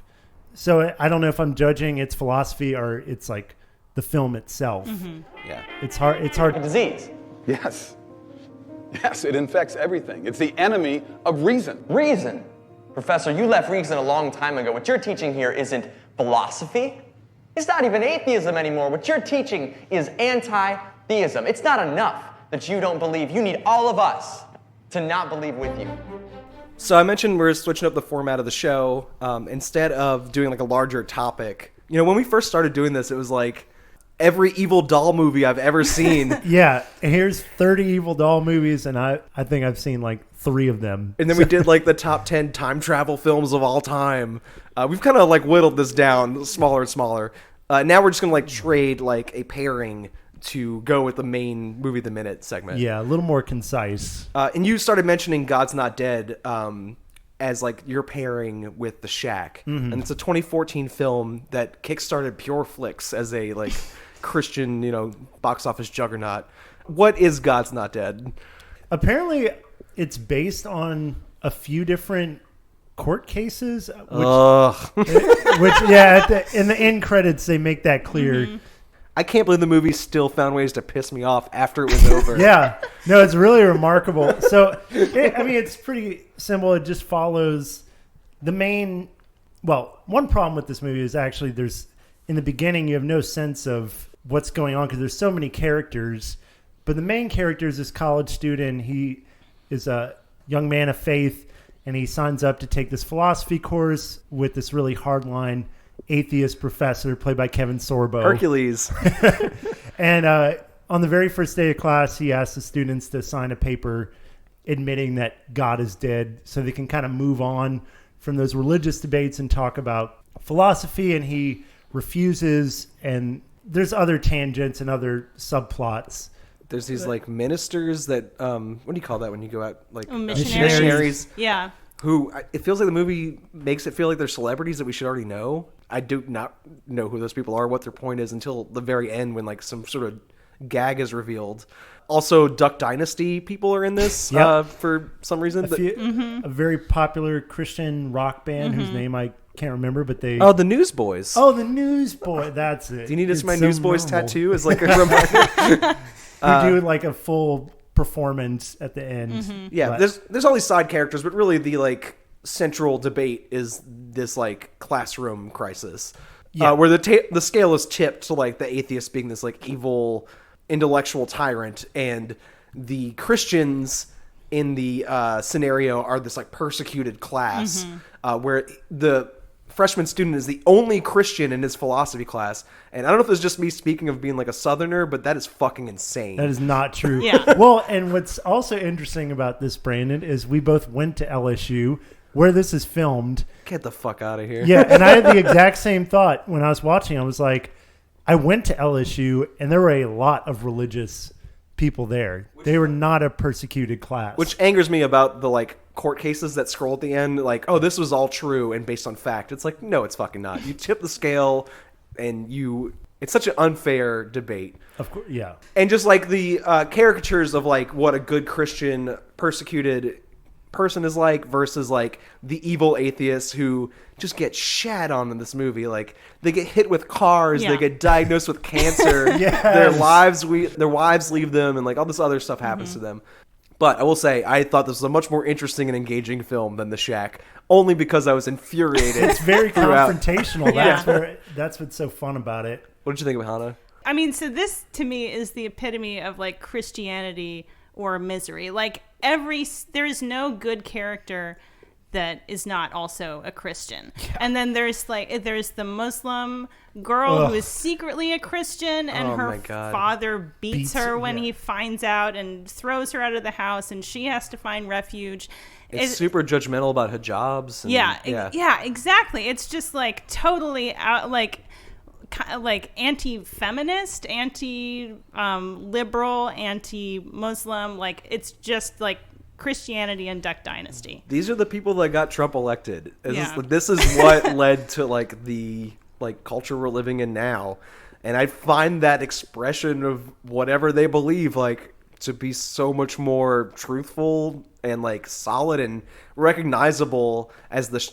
So I don't know if I'm judging its philosophy or it's like the film itself. Yeah, it's hard. A disease. Yes, it infects everything. It's the enemy of reason. Reason? Professor, you left reason a long time ago. What you're teaching here isn't philosophy. It's not even atheism anymore. What you're teaching is anti-theism. It's not enough that you don't believe. You need all of us to not believe with you. So I mentioned we're switching up the format of the show. Instead of doing like a larger topic, you know, when we first started doing this, it was like every evil doll movie I've ever seen. Yeah, and here's 30 evil doll movies, and I think I've seen like 3 of them. And then we did like the top 10 time travel films of all time. We've kind of like whittled this down smaller and smaller. Now we're just gonna like trade like a pairing to go with the main movie of the minute segment. Yeah, a little more concise. And you started mentioning God's Not Dead as like your pairing with The Shack. And it's a 2014 film that kickstarted Pureflix as a like Christian, you know, box office juggernaut. What is God's Not Dead? Apparently it's based on a few different court cases, which in the end credits they make that clear. I can't believe the movie still found ways to piss me off after it was over. Yeah. No, it's really remarkable. So, it's pretty simple. It just follows the main... Well, one problem with this movie is actually there's in the beginning, you have no sense of what's going on because there's so many characters. But the main character is this college student. He is a young man of faith, and he signs up to take this philosophy course with this really hardline atheist professor played by Kevin Sorbo. Hercules. And on the very first day of class, he asks the students to sign a paper admitting that God is dead so they can kind of move on from those religious debates and talk about philosophy, and he refuses, and there's other tangents and other subplots. There's these like ministers that what do you call that when you go out, like Missionaries. Yeah. Who it feels like the movie makes it feel like they're celebrities that we should already know. I do not know who those people are, what their point is until the very end when like some sort of gag is revealed. Also, Duck Dynasty people are in this for some reason. A very popular Christian rock band whose name I can't remember, but they... Oh, the Newsboys. Oh, the Newsboys. That's it. Do you need to see my Newsboys tattoo as like a reminder? We do like a full performance at the end. Yeah, there's all these side characters, but really the like central debate is this like classroom crisis, where the scale is tipped to like the atheist being this like evil intellectual tyrant, and the Christians in the scenario are this like persecuted class, where the freshman student is the only Christian in his philosophy class. And I don't know if it's just me speaking of being like a Southerner, but that is fucking insane. That is not true. Yeah. Well, and what's also interesting about this, Brandon, is we both went to LSU where this is filmed. Get the fuck out of here. Yeah, and I had the exact same thought when I was watching. I was like, I went to LSU and there were a lot of religious people there. They were not a persecuted class. Which angers me about the like court cases that scroll at the end, like, oh, this was all true and based on fact. It's like, no, it's fucking not. You tip the scale, and it's such an unfair debate. Of course, yeah. And just like the caricatures of like what a good Christian persecuted person is like versus like the evil atheists who just get shat on in this movie. Like they get hit with cars, they get diagnosed with cancer, their wives leave them, and like all this other stuff happens to them. But I will say, I thought this was a much more interesting and engaging film than The Shack, only because I was infuriated. It's very confrontational. That's what's so fun about it. What did you think of Hanna? I mean, so this to me is the epitome of like Christianity or misery. Like there is no good character that is not also a Christian. Yeah. And then there's the Muslim girl who is secretly a Christian, and her father beats her when he finds out and throws her out of the house, and she has to find refuge. It's super judgmental about hijabs. And, exactly. It's just like totally out, like anti-feminist, anti-liberal, anti-Muslim. Like it's just like Christianity and Duck Dynasty. These are the people that got Trump elected. This is what led to like the like culture we're living in now. And I find that expression of whatever they believe like to be so much more truthful and like solid and recognizable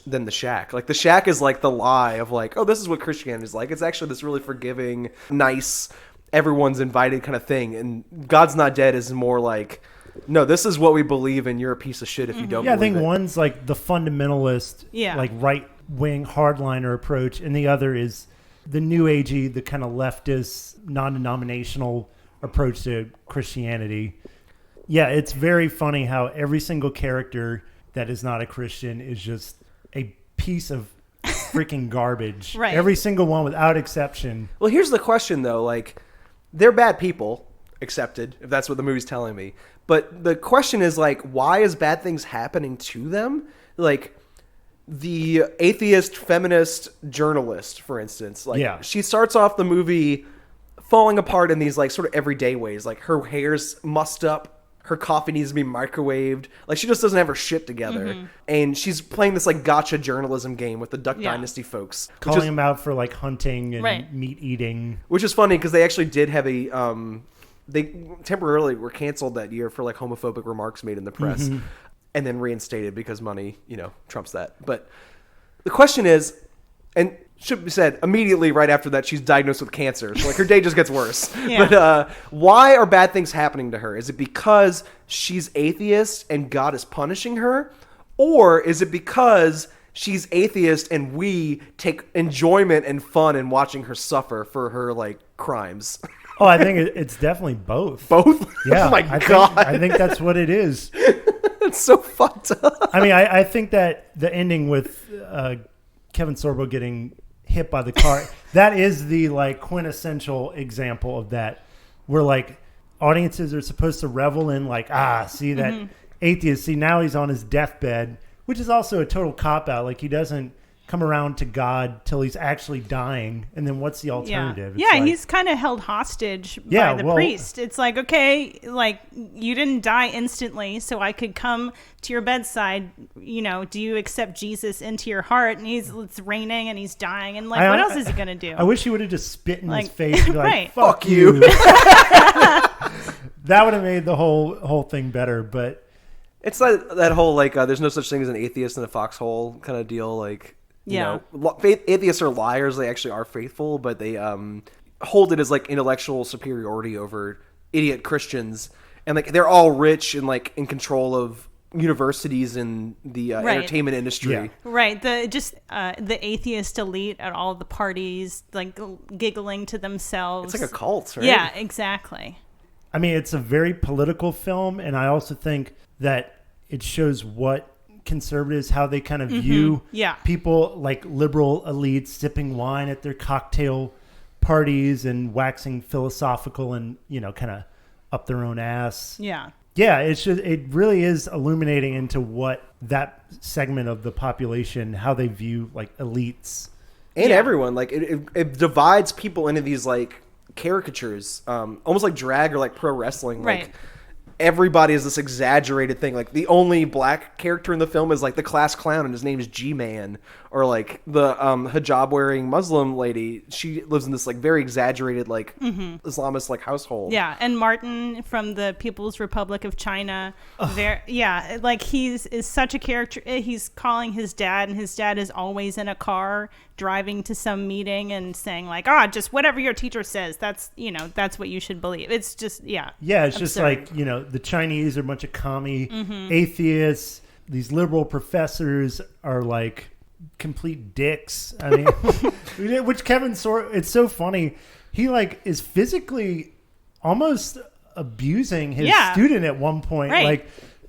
than the Shack. Like the Shack is like the lie of like, oh, this is what Christianity is like. It's actually this really forgiving, nice, everyone's invited kind of thing. And God's Not Dead is more like, no, this is what we believe, and you're a piece of shit if you don't believe it. Yeah, I think one's like the fundamentalist, like right-wing hardliner approach, and the other is the new agey, the kind of leftist, non-denominational approach to Christianity. Yeah, it's very funny how every single character that is not a Christian is just a piece of freaking garbage. Right. Every single one without exception. Well, here's the question, though. Like, they're bad people, accepted, if that's what the movie's telling me. But the question is, like, why is bad things happening to them? Like, the atheist feminist journalist, for instance, like, she starts off the movie falling apart in these, like, sort of everyday ways. Like, her hair's mussed up. Her coffee needs to be microwaved. Like, she just doesn't have her shit together. And she's playing this, like, gotcha journalism game with the Duck Dynasty folks. Calling them out for, like, hunting and meat eating. Which is funny, because they actually did have a... they temporarily were canceled that year for, like, homophobic remarks made in the press. And then reinstated because money, trumps that. But the question is... And should be said, immediately right after that, she's diagnosed with cancer. So, like, her day just gets worse. But why are bad things happening to her? Is it because she's atheist and God is punishing her? Or is it because she's atheist and we take enjoyment and fun in watching her suffer for her like crimes. Oh, I think it's definitely both. Both? Yeah. Oh my God. I think that's what it is. It's so fucked up. I mean, I think that the ending with Kevin Sorbo getting hit by the car, that is the like quintessential example of that, where like audiences are supposed to revel in like, see that atheist, see now he's on his deathbed, which is also a total cop-out. Like he doesn't come around to God till he's actually dying, and then what's the alternative? Yeah, like, he's kind of held hostage by the priest. It's like, okay, like you didn't die instantly, so I could come to your bedside. You know, do you accept Jesus into your heart? And it's raining and he's dying, and like, what else is he gonna do? I wish he would have just spit in his face and be like, right. "Fuck you." That would have made the whole thing better, but it's like that whole like there's no such thing as an atheist in a foxhole kind of deal. Like, you know, atheists are liars. They actually are faithful, but they hold it as like intellectual superiority over idiot Christians, and like they're all rich and like in control of universities and the entertainment industry. Yeah. Right. The atheist elite at all the parties, like giggling to themselves. It's like a cult, right? Yeah, exactly. I mean, it's a very political film, and I also think that it shows what conservatives, how they kind of view people like liberal elites sipping wine at their cocktail parties and waxing philosophical and, you know, kind of up their own ass. Yeah. Yeah, it really is illuminating into what that segment of the population, how they view like elites. And everyone. Like it divides people into these like caricatures, almost like drag or like pro wrestling. Right. Like everybody is this exaggerated thing. Like the only black character in the film is like the class clown, and his name is G-Man. Or like the hijab wearing Muslim lady. She lives in this like very exaggerated like Islamist like household. Yeah, and Martin from the People's Republic of China. Like is such a character. He's calling his dad, and his dad is always in a car driving to some meeting and saying like, just whatever your teacher says, that's what you should believe. It's just Yeah, it's absurd. Just like, you know, the Chinese are a bunch of commie atheists. These liberal professors are like complete dicks. I mean, which Kevin it's so funny. He like is physically almost abusing his student at one point,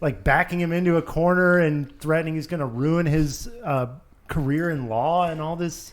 like backing him into a corner and threatening he's going to ruin his career in law and all this.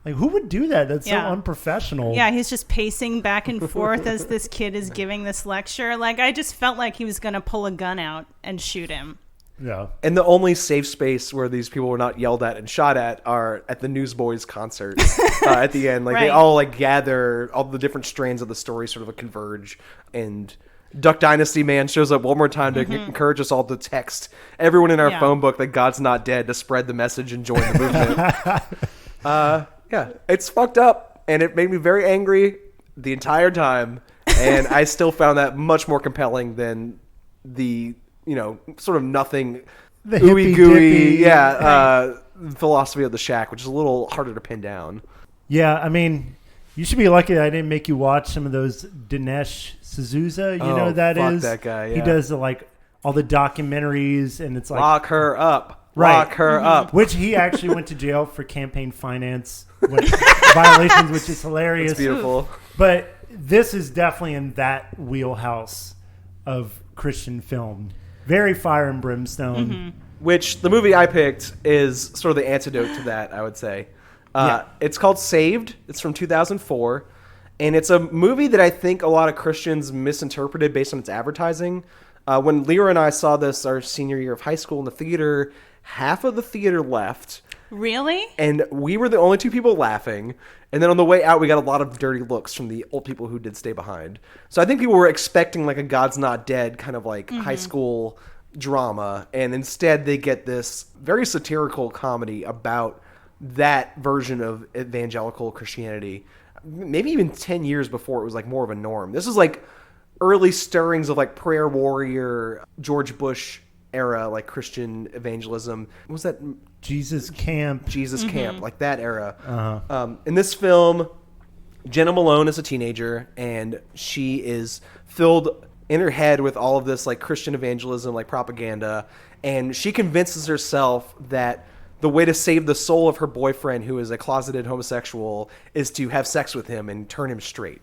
Like, who would do that? That's so unprofessional. Yeah, he's just pacing back and forth as this kid is giving this lecture. Like, I just felt like he was going to pull a gun out and shoot him. Yeah. And the only safe space where these people were not yelled at and shot at are at the Newsboys concert at the end. Like, they all, like, gather, all the different strands of the story sort of converge. And Duck Dynasty Man shows up one more time to encourage us all to text everyone in our phone book that God's not dead to spread the message and join the movement. Yeah, it's fucked up, and it made me very angry the entire time, and I still found that much more compelling than the, you know, sort of nothing, the ooey gooey, philosophy of the shack, which is a little harder to pin down. Yeah, I mean, you should be lucky that I didn't make you watch some of those Dinesh D'Souza. You know who that is? That guy, yeah. He does like all the documentaries, and it's like lock her up. Right. Lock her up. Which he actually went to jail for campaign finance violations, which is hilarious. It's beautiful. But this is definitely in that wheelhouse of Christian film. Very fire and brimstone. Which the movie I picked is sort of the antidote to that, I would say. It's called Saved. It's from 2004. And it's a movie that I think a lot of Christians misinterpreted based on its advertising. When Lyra and I saw this our senior year of high school in the theater, half of the theater left. Really? And we were the only two people laughing. And then on the way out, we got a lot of dirty looks from the old people who did stay behind. So I think people were expecting like a God's Not Dead kind of like high school drama. And instead they get this very satirical comedy about that version of evangelical Christianity. Maybe even 10 years before it was like more of a norm. This is like early stirrings of like prayer warrior, George Bush era, like Christian evangelism. What was that? Jesus Camp, like that era. In this film, Jenna Malone is a teenager, and she is filled in her head with all of this like Christian evangelism, like propaganda, and she convinces herself that the way to save the soul of her boyfriend, who is a closeted homosexual, is to have sex with him and turn him straight.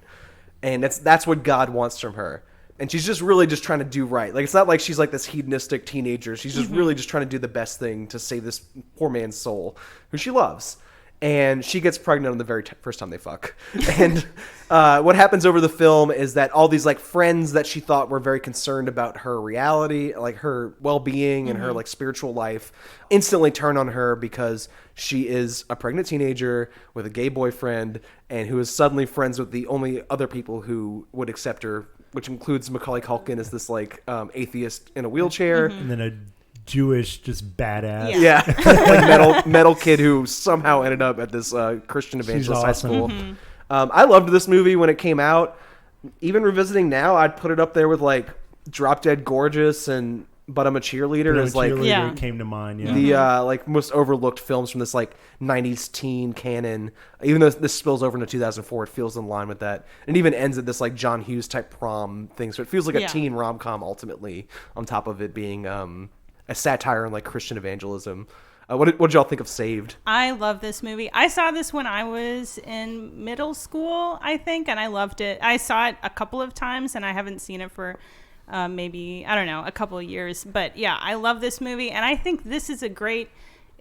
And that's what God wants from her. And she's just really just trying to do right. Like, it's not like she's like this hedonistic teenager. She's just really just trying to do the best thing to save this poor man's soul, who she loves. And she gets pregnant on the very first time they fuck. And what happens over the film is that all these like friends that she thought were very concerned about her reality, like her well-being and her like spiritual life, instantly turn on her because she is a pregnant teenager with a gay boyfriend and who is suddenly friends with the only other people who would accept her, which includes Macaulay Culkin as this like atheist in a wheelchair. And then a Jewish, just badass. Yeah. Like metal kid who somehow ended up at this Christian Evangelist high school. I loved this movie when it came out. Even revisiting now, I'd put it up there with like Drop Dead Gorgeous and But I'm a Cheerleader as like came to mind. the like most overlooked films from this like 90s teen canon. Even though this spills over into 2004, it feels in line with that. And it even ends at this like John Hughes type prom thing. So it feels like a teen rom-com ultimately, on top of it being a satire on like Christian evangelism. What did y'all think of Saved? I love this movie. I saw this when I was in middle school, I think, and I loved it. I saw it a couple of times, and I haven't seen it for maybe, I don't know, a couple of years. But yeah, I love this movie, and I think this is a great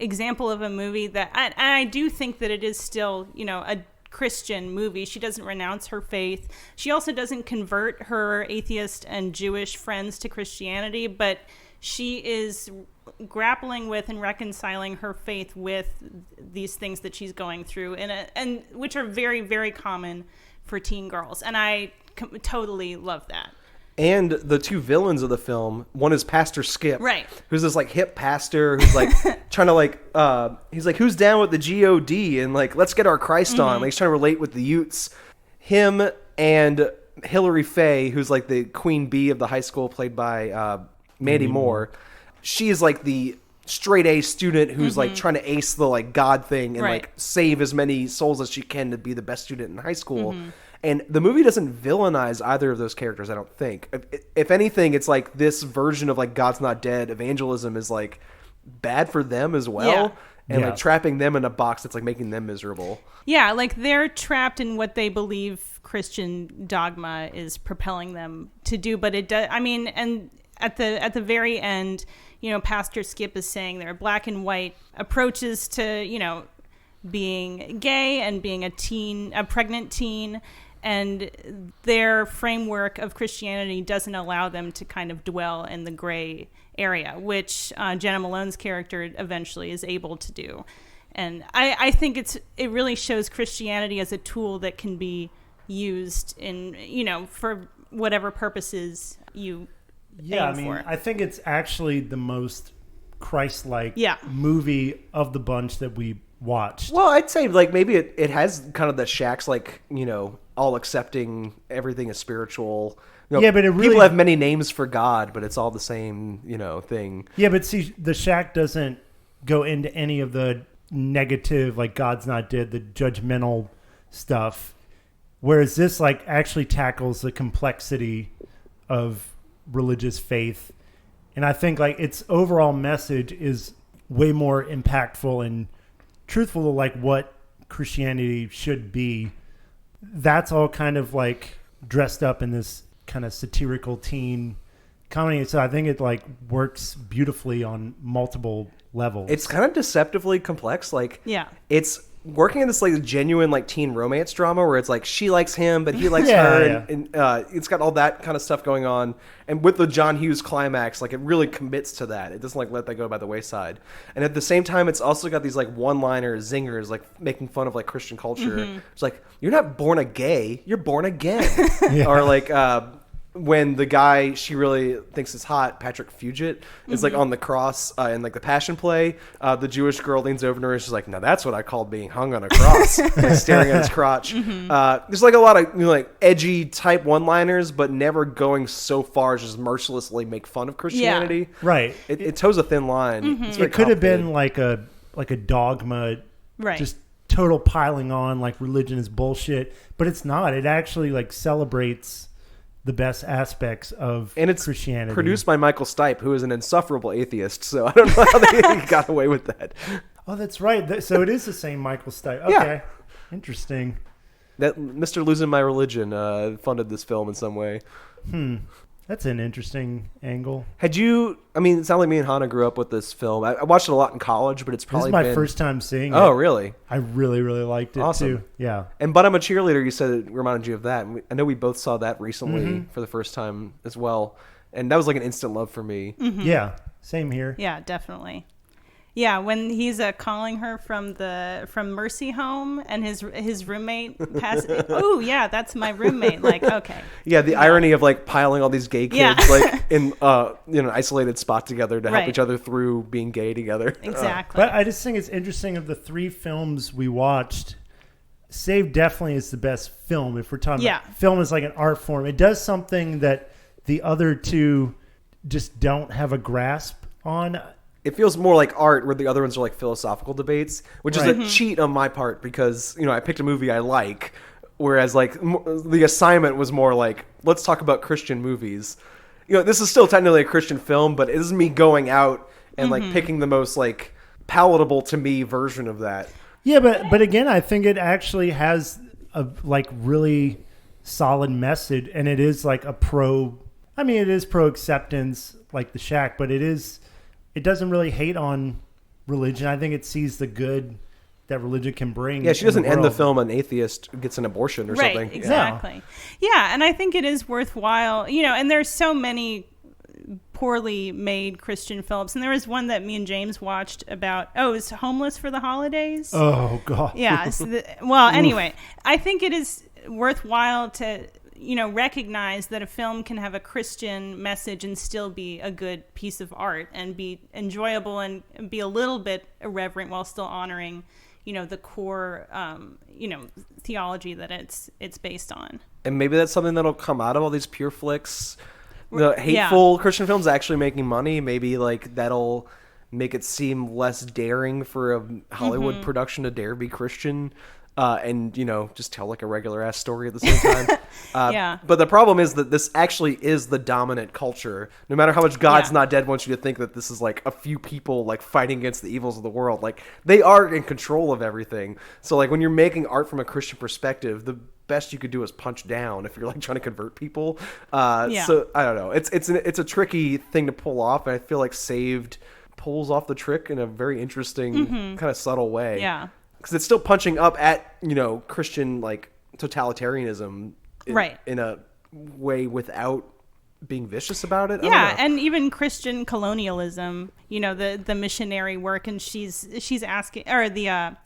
example of a movie that, and I do think that it is still, you know, a Christian movie. She doesn't renounce her faith. She also doesn't convert her atheist and Jewish friends to Christianity, but she is grappling with and reconciling her faith with these things that she's going through, and which are very, very common for teen girls. And I totally love that. And the two villains of the film, one is Pastor Skip, right? Who's this like hip pastor who's like trying to like he's like, who's down with the God and like let's get our Christ on. Like, he's trying to relate with the Utes. Him and Hillary Faye, who's like the queen bee of the high school, played by Mandy Moore. She is like the straight A student who's like trying to ace the like God thing and like save as many souls as she can to be the best student in high school. And the movie doesn't villainize either of those characters, I don't think. If anything, it's like this version of like God's Not Dead. Evangelism is like bad for them as well. And like trapping them in a box that's like making them miserable. Yeah, like they're trapped in what they believe Christian dogma is propelling them to do. But it does, I mean, and at the very end, you know, Pastor Skip is saying there are black and white approaches to, you know, being gay and being a pregnant teen, and their framework of Christianity doesn't allow them to kind of dwell in the gray area, which Jenna Malone's character eventually is able to do. And I think it really shows Christianity as a tool that can be used in, you know, for whatever purposes you I mean, I think it's actually the most Christ-like movie of the bunch that we watched. Well, I'd say like maybe it has kind of the Shaq's like, you know, all accepting everything is spiritual. You know, but it really, people have many names for God, but it's all the same, you know, thing. Yeah, but see, the Shaq doesn't go into any of the negative, like God's Not Dead, the judgmental stuff. Whereas this like actually tackles the complexity of religious faith, and I think like its overall message is way more impactful and truthful to like what Christianity should be. That's all kind of like dressed up in this kind of satirical teen comedy, so I think it like works beautifully on multiple levels. It's kind of deceptively complex. Like, it's working in this like genuine like teen romance drama where it's like she likes him but he likes her, and it's got all that kind of stuff going on, and with the John Hughes climax, like it really commits to that. It doesn't like let that go by the wayside, and at the same time it's also got these like one-liner zingers like making fun of like Christian culture. It's like, you're not born a gay, you're born again. Or like when the guy she really thinks is hot, Patrick Fugit, is like on the cross in like the Passion play, the Jewish girl leans over to her and she's like, now that's what I call being hung on a cross, like staring at his crotch. There's like a lot of, you know, like edgy type one-liners, but never going so far as just mercilessly make fun of Christianity. Right. It toes a thin line. It could have been like a dogma, just total piling on like religion is bullshit, but it's not. It actually like celebrates the best aspects of Christianity. Produced by Michael Stipe, who is an insufferable atheist, so I don't know how they got away with that. Oh, that's right. So it is the same Michael Stipe. Okay. Yeah. Interesting. That Mr. Losing My Religion funded this film in some way. That's an interesting angle. Had you? I mean, it sounded like me and Hanna grew up with this film. I watched it a lot in college, but it's This probably is my been... first time seeing it. Oh, really? I really, really liked it Awesome. too. Yeah. And But I'm a Cheerleader, you said it reminded you of that. And I know we both saw that recently for the first time as well. And that was like an instant love for me. Yeah. Same here. Yeah, definitely. Yeah, when he's calling her from Mercy Home and his roommate passes. Oh yeah, that's my roommate. Like, okay. Yeah, the irony of like piling all these gay kids like in an isolated spot together to help each other through being gay together. Exactly. But I just think it's interesting of the 3 films we watched, Save definitely is the best film if we're talking about film is like an art form. It does something that the other 2 just don't have a grasp on. It feels more like art, where the other ones are like philosophical debates, which is a cheat on my part because I picked a movie I like, whereas like the assignment was more like, let's talk about Christian movies. This is still technically a Christian film, but it isn't me going out and like picking the most like palatable to me version of that. Yeah, but again, I think it actually has a like really solid message, and it is like it is pro acceptance like The Shack, but it doesn't really hate on religion. I think it sees the good that religion can bring. Yeah, she doesn't end the film an atheist gets an abortion or something. Right, exactly. Yeah, and I think it is worthwhile, and there's so many poorly made Christian films. And there was one that me and James watched about, it was Homeless for the Holidays. Oh, God. Yeah. Anyway, I think it is worthwhile to recognize that a film can have a Christian message and still be a good piece of art and be enjoyable and be a little bit irreverent while still honoring, the core, theology that it's based on. And maybe that's something that'll come out of all these pure flicks. The hateful Christian films actually making money. Maybe like that'll make it seem less daring for a Hollywood production to dare be Christian. And just tell like a regular ass story at the same time. But the problem is that this actually is the dominant culture. No matter how much God's not dead wants you to think that this is like a few people like fighting against the evils of the world. Like they are in control of everything. So like when you're making art from a Christian perspective, the best you could do is punch down if you're like trying to convert people. So I don't know. It's a tricky thing to pull off, and I feel like Saved pulls off the trick in a very interesting kind of subtle way. Yeah. Because it's still punching up at, Christian, like, totalitarianism in a way without being vicious about it. Yeah, and even Christian colonialism, the missionary work, and she's asking, or the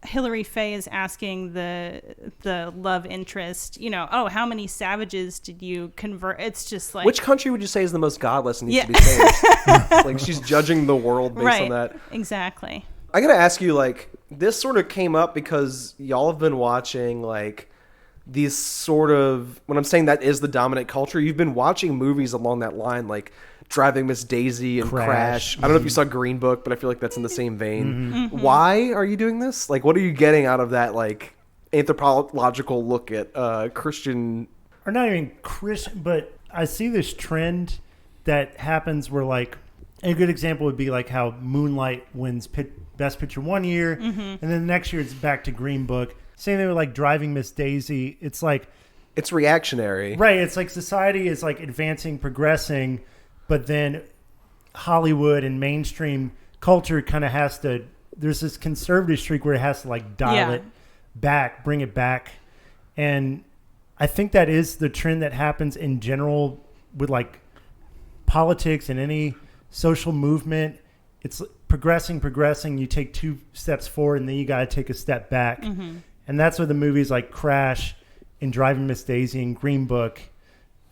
Hilary Faye is asking the love interest, how many savages did you convert? It's just like... Which country would you say is the most godless and needs to be changed? Like, she's judging the world based on that. Exactly. I gotta ask you, like, this sort of came up because y'all have been watching, like, these sort of... When I'm saying that is the dominant culture, you've been watching movies along that line, like Driving Miss Daisy and Crash. I don't know if you saw Green Book, but I feel like that's in the same vein. Why are you doing this? Like, what are you getting out of that, like, anthropological look at Christian... Or not even Christian, but I see this trend that happens where, like, a good example would be like how Moonlight wins Best Picture one year, and then the next year it's back to Green Book. Same thing with like Driving Miss Daisy. It's like... It's reactionary. Right. It's like society is like advancing, progressing, but then Hollywood and mainstream culture kind of has to... There's this conservative streak where it has to like dial it back, bring it back. And I think that is the trend that happens in general with like politics and any social movement. It's progressing. You take 2 steps forward and then you got to take a step back. And that's where the movies like Crash and Driving Miss Daisy and Green Book,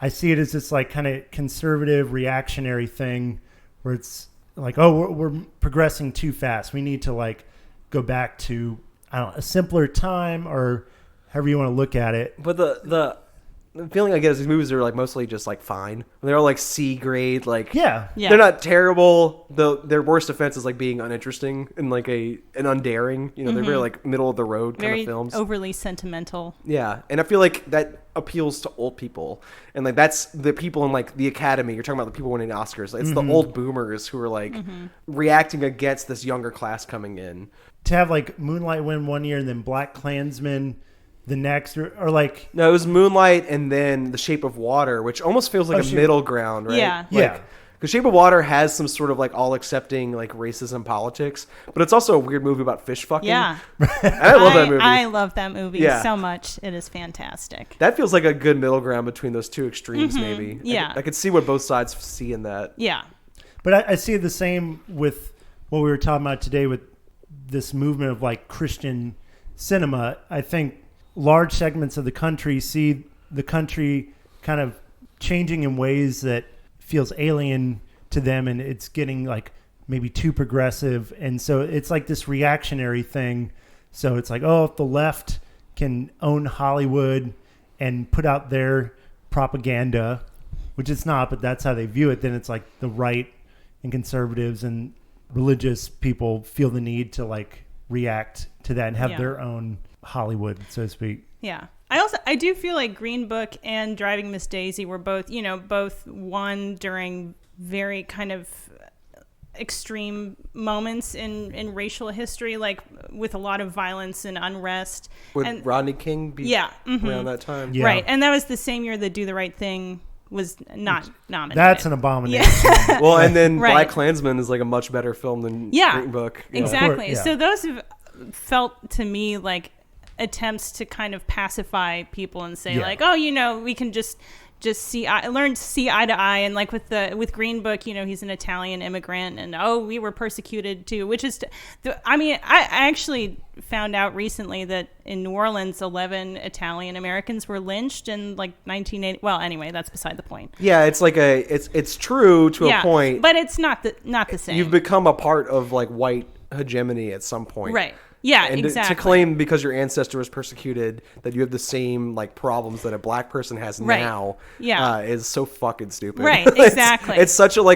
I see it as this like kind of conservative reactionary thing where it's like, oh, we're progressing too fast. We need to like go back to, I don't know, a simpler time or however you want to look at it. But the the feeling I get is these movies are like mostly just like fine. They're all like C grade, like Yeah. they're not terrible. Their worst offense is like being uninteresting and like an undaring. You know, they're very like middle of the road kind Very of films. overly sentimental. Yeah, and I feel like that appeals to old people, and like that's the people in like the Academy. You're talking about the people winning Oscars. It's the old boomers who are like reacting against this younger class coming in. To have like Moonlight win one year and then Black Klansman the next, or like No, it was Moonlight and then The Shape of Water, which almost feels like a middle ground, right? Yeah. Yeah. Because Shape of Water has some sort of like all accepting like racism politics, but it's also a weird movie about fish fucking. Yeah. And I love that movie. I love that movie Yeah. so much. It is fantastic. That feels like a good middle ground between those two extremes, maybe. Yeah. I could see what both sides see in that. Yeah. But I see the same with what we were talking about today with this movement of like Christian cinema. I think large segments of the country see the country kind of changing in ways that feels alien to them, and it's getting like maybe too progressive. And so it's like this reactionary thing. So it's like, oh, if the left can own Hollywood and put out their propaganda, which it's not, but that's how they view it, then it's like the right and conservatives and religious people feel the need to like react to that and have their own Hollywood, so to speak. Yeah. I do feel like Green Book and Driving Miss Daisy were both won during very kind of extreme moments in racial history, like with a lot of violence and unrest. Would Rodney King be around that time? Yeah. Right. And that was the same year that Do the Right Thing was not nominated. That's an abomination. Well, and then Right. Black Klansman is like a much better film than Green Book. Yeah. Exactly. Of course, yeah. So those have felt to me like attempts to kind of pacify people and say like, oh, we can just learn to see eye to eye. And like with Green Book, he's an Italian immigrant, and we were persecuted too, which is, I actually found out recently that in New Orleans, 11 Italian Americans were lynched in like 1980. Well, anyway, that's beside the point. Yeah, it's like it's true to a point, but it's not the same. You've become a part of like white hegemony at some point, right? Yeah, and exactly. to claim because your ancestor was persecuted that you have the same like problems that a black person has now, is so fucking stupid. Right, exactly. It's such a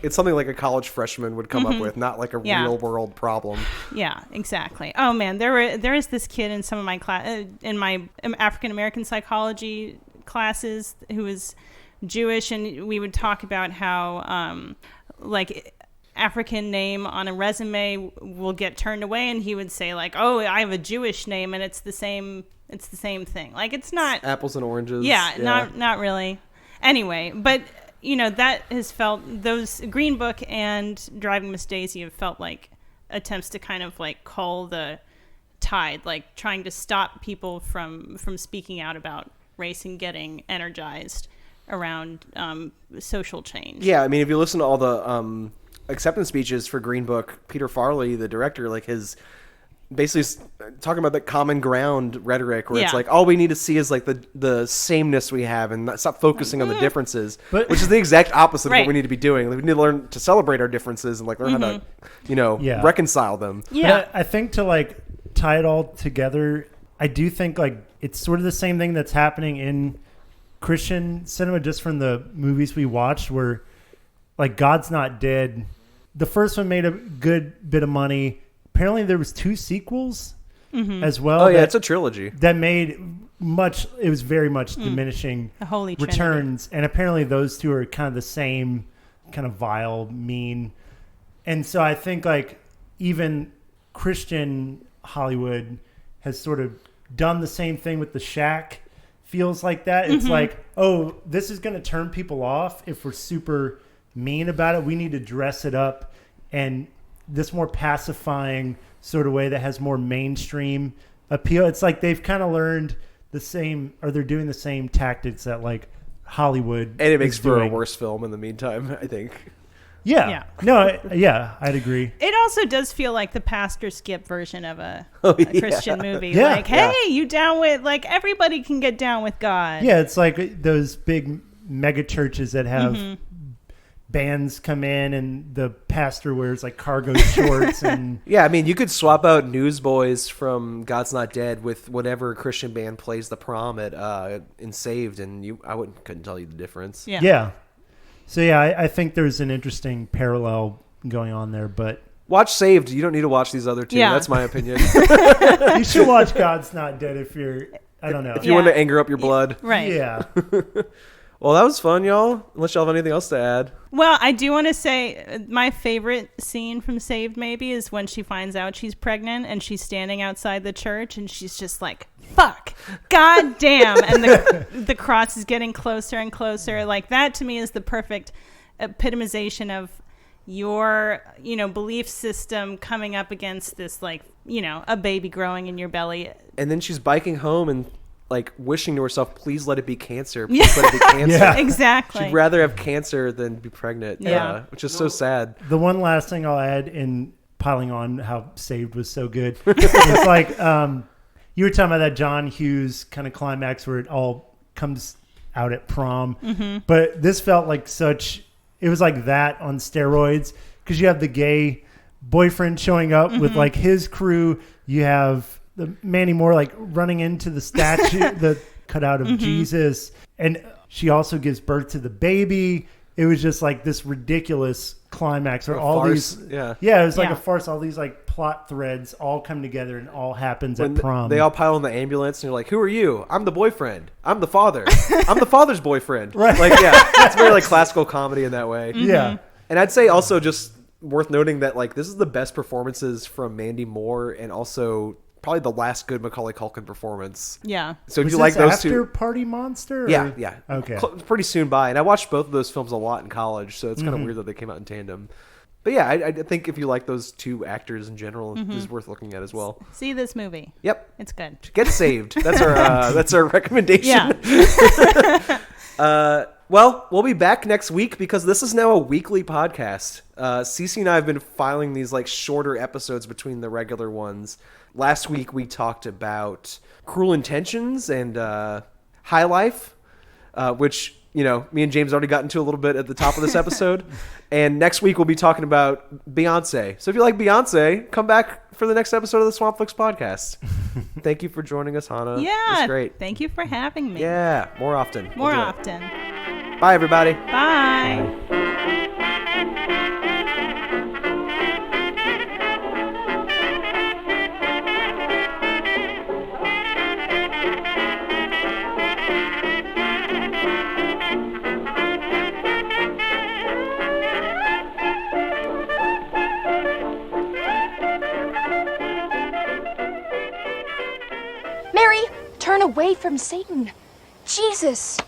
it's something like a college freshman would come up with, not like a real world problem. Yeah, exactly. Oh man, there is this kid in some of my in my African American psychology classes who was Jewish, and we would talk about how African name on a resume will get turned away, and he would say like, oh, I have a Jewish name, and it's the same thing. Like, it's not apples and oranges. Not really. Anyway, but that has felt, those Green Book and Driving Miss Daisy have felt like attempts to kind of like cull the tide, like trying to stop people from speaking out about race and getting energized around social change. Yeah, I mean, if you listen to all the acceptance speeches for Green Book, Peter Farley, the director, like his basically talking about the common ground rhetoric where it's like all we need to see is like the sameness we have and stop focusing on the differences, which is the exact opposite of what we need to be doing. Like, we need to learn to celebrate our differences and like learn how to reconcile them. But I think to like tie it all together, I do think like it's sort of the same thing that's happening in Christian cinema, just from the movies we watched, where like God's Not Dead, the first one made a good bit of money. Apparently there was 2 sequels as well. Oh yeah, it's a trilogy that made much. It was very much diminishing the Holy returns, and apparently those 2 are kind of the same, kind of vile, mean. And so I think like even Christian Hollywood has sort of done the same thing with The Shack. Feels like that. It's like, oh, this is going to turn people off if we're super mean about it. We need to dress it up and this more pacifying sort of way that has more mainstream appeal. It's like they've kind of learned the same, or they're doing the same tactics that like Hollywood and it makes for doing. a worse film in the meantime, I think. Yeah. No, I'd agree. It also does feel like the Pastor Skip version of a Christian movie. Yeah. Like, hey, you down with, like, everybody can get down with God. Yeah, it's like those big mega churches that have bands come in and the pastor wears like cargo shorts and Yeah, I mean, you could swap out Newsboys from God's Not Dead with whatever Christian band plays the prom at in Saved, and couldn't tell you the difference. yeah. So yeah, I think there's an interesting parallel going on there, but Watch Saved. You don't need to watch these other two. Yeah. That's my opinion. you should watch God's Not Dead if you're, I don't know. If you want to anger up your blood. Right. Yeah. Well, that was fun, y'all. Unless y'all have anything else to add. Well, I do want to say my favorite scene from Saved maybe is when she finds out she's pregnant and she's standing outside the church and she's just like, fuck, god damn. And the cross is getting closer and closer. Like, that to me is the perfect epitomization of your, belief system coming up against this, like, a baby growing in your belly. And then she's biking home and like wishing to herself, please let it be cancer. Please let it be cancer. Yeah. Exactly. She'd rather have cancer than be pregnant. Yeah. Which is so sad. The one last thing I'll add in piling on how Saved was so good. It's like you were talking about that John Hughes kind of climax where it all comes out at prom. Mm-hmm. But this felt like it was like that on steroids because you have the gay boyfriend showing up with like his crew. You have the Mandy Moore like running into the statue, the cutout of Jesus. And she also gives birth to the baby. It was just like this ridiculous climax where all farce. these, Yeah, it was like Yeah. a farce. All these like plot threads all come together and all happens when at prom. they all pile in the ambulance and you're like, who are you? I'm the boyfriend. I'm the father. I'm the father's boyfriend. Right. Like, yeah, it's very like classical comedy in that way. Yeah. And I'd say also just worth noting that like this is the best performances from Mandy Moore and also probably the last good Macaulay Culkin performance. Yeah. So if Was you like this those after two, Party Monster? Or? yeah. Okay. Pretty soon by. And I watched both of those films a lot in college, so it's kind of weird that they came out in tandem. But yeah, I think if you like those two actors in general, this is worth looking at as well. See this movie. Yep. It's good. Get Saved. That's our recommendation. Yeah. Well, we'll be back next week because this is now a weekly podcast. Cece and I have been filing these like shorter episodes between the regular ones. Last week we talked about Cruel Intentions and High Life, which, me and James already got into a little bit at the top of this episode. And next week we'll be talking about Beyonce. So if you like Beyonce, come back for the next episode of the Swampflix podcast. Thank you for joining us, Hanna. Yeah. It's great. Thank you for having me. Yeah, more often. More We'll do it. often. Bye, everybody. Bye. Mary, turn away from Satan. Jesus,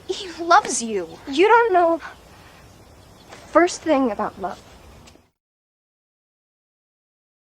he loves you. You don't know the first thing about love.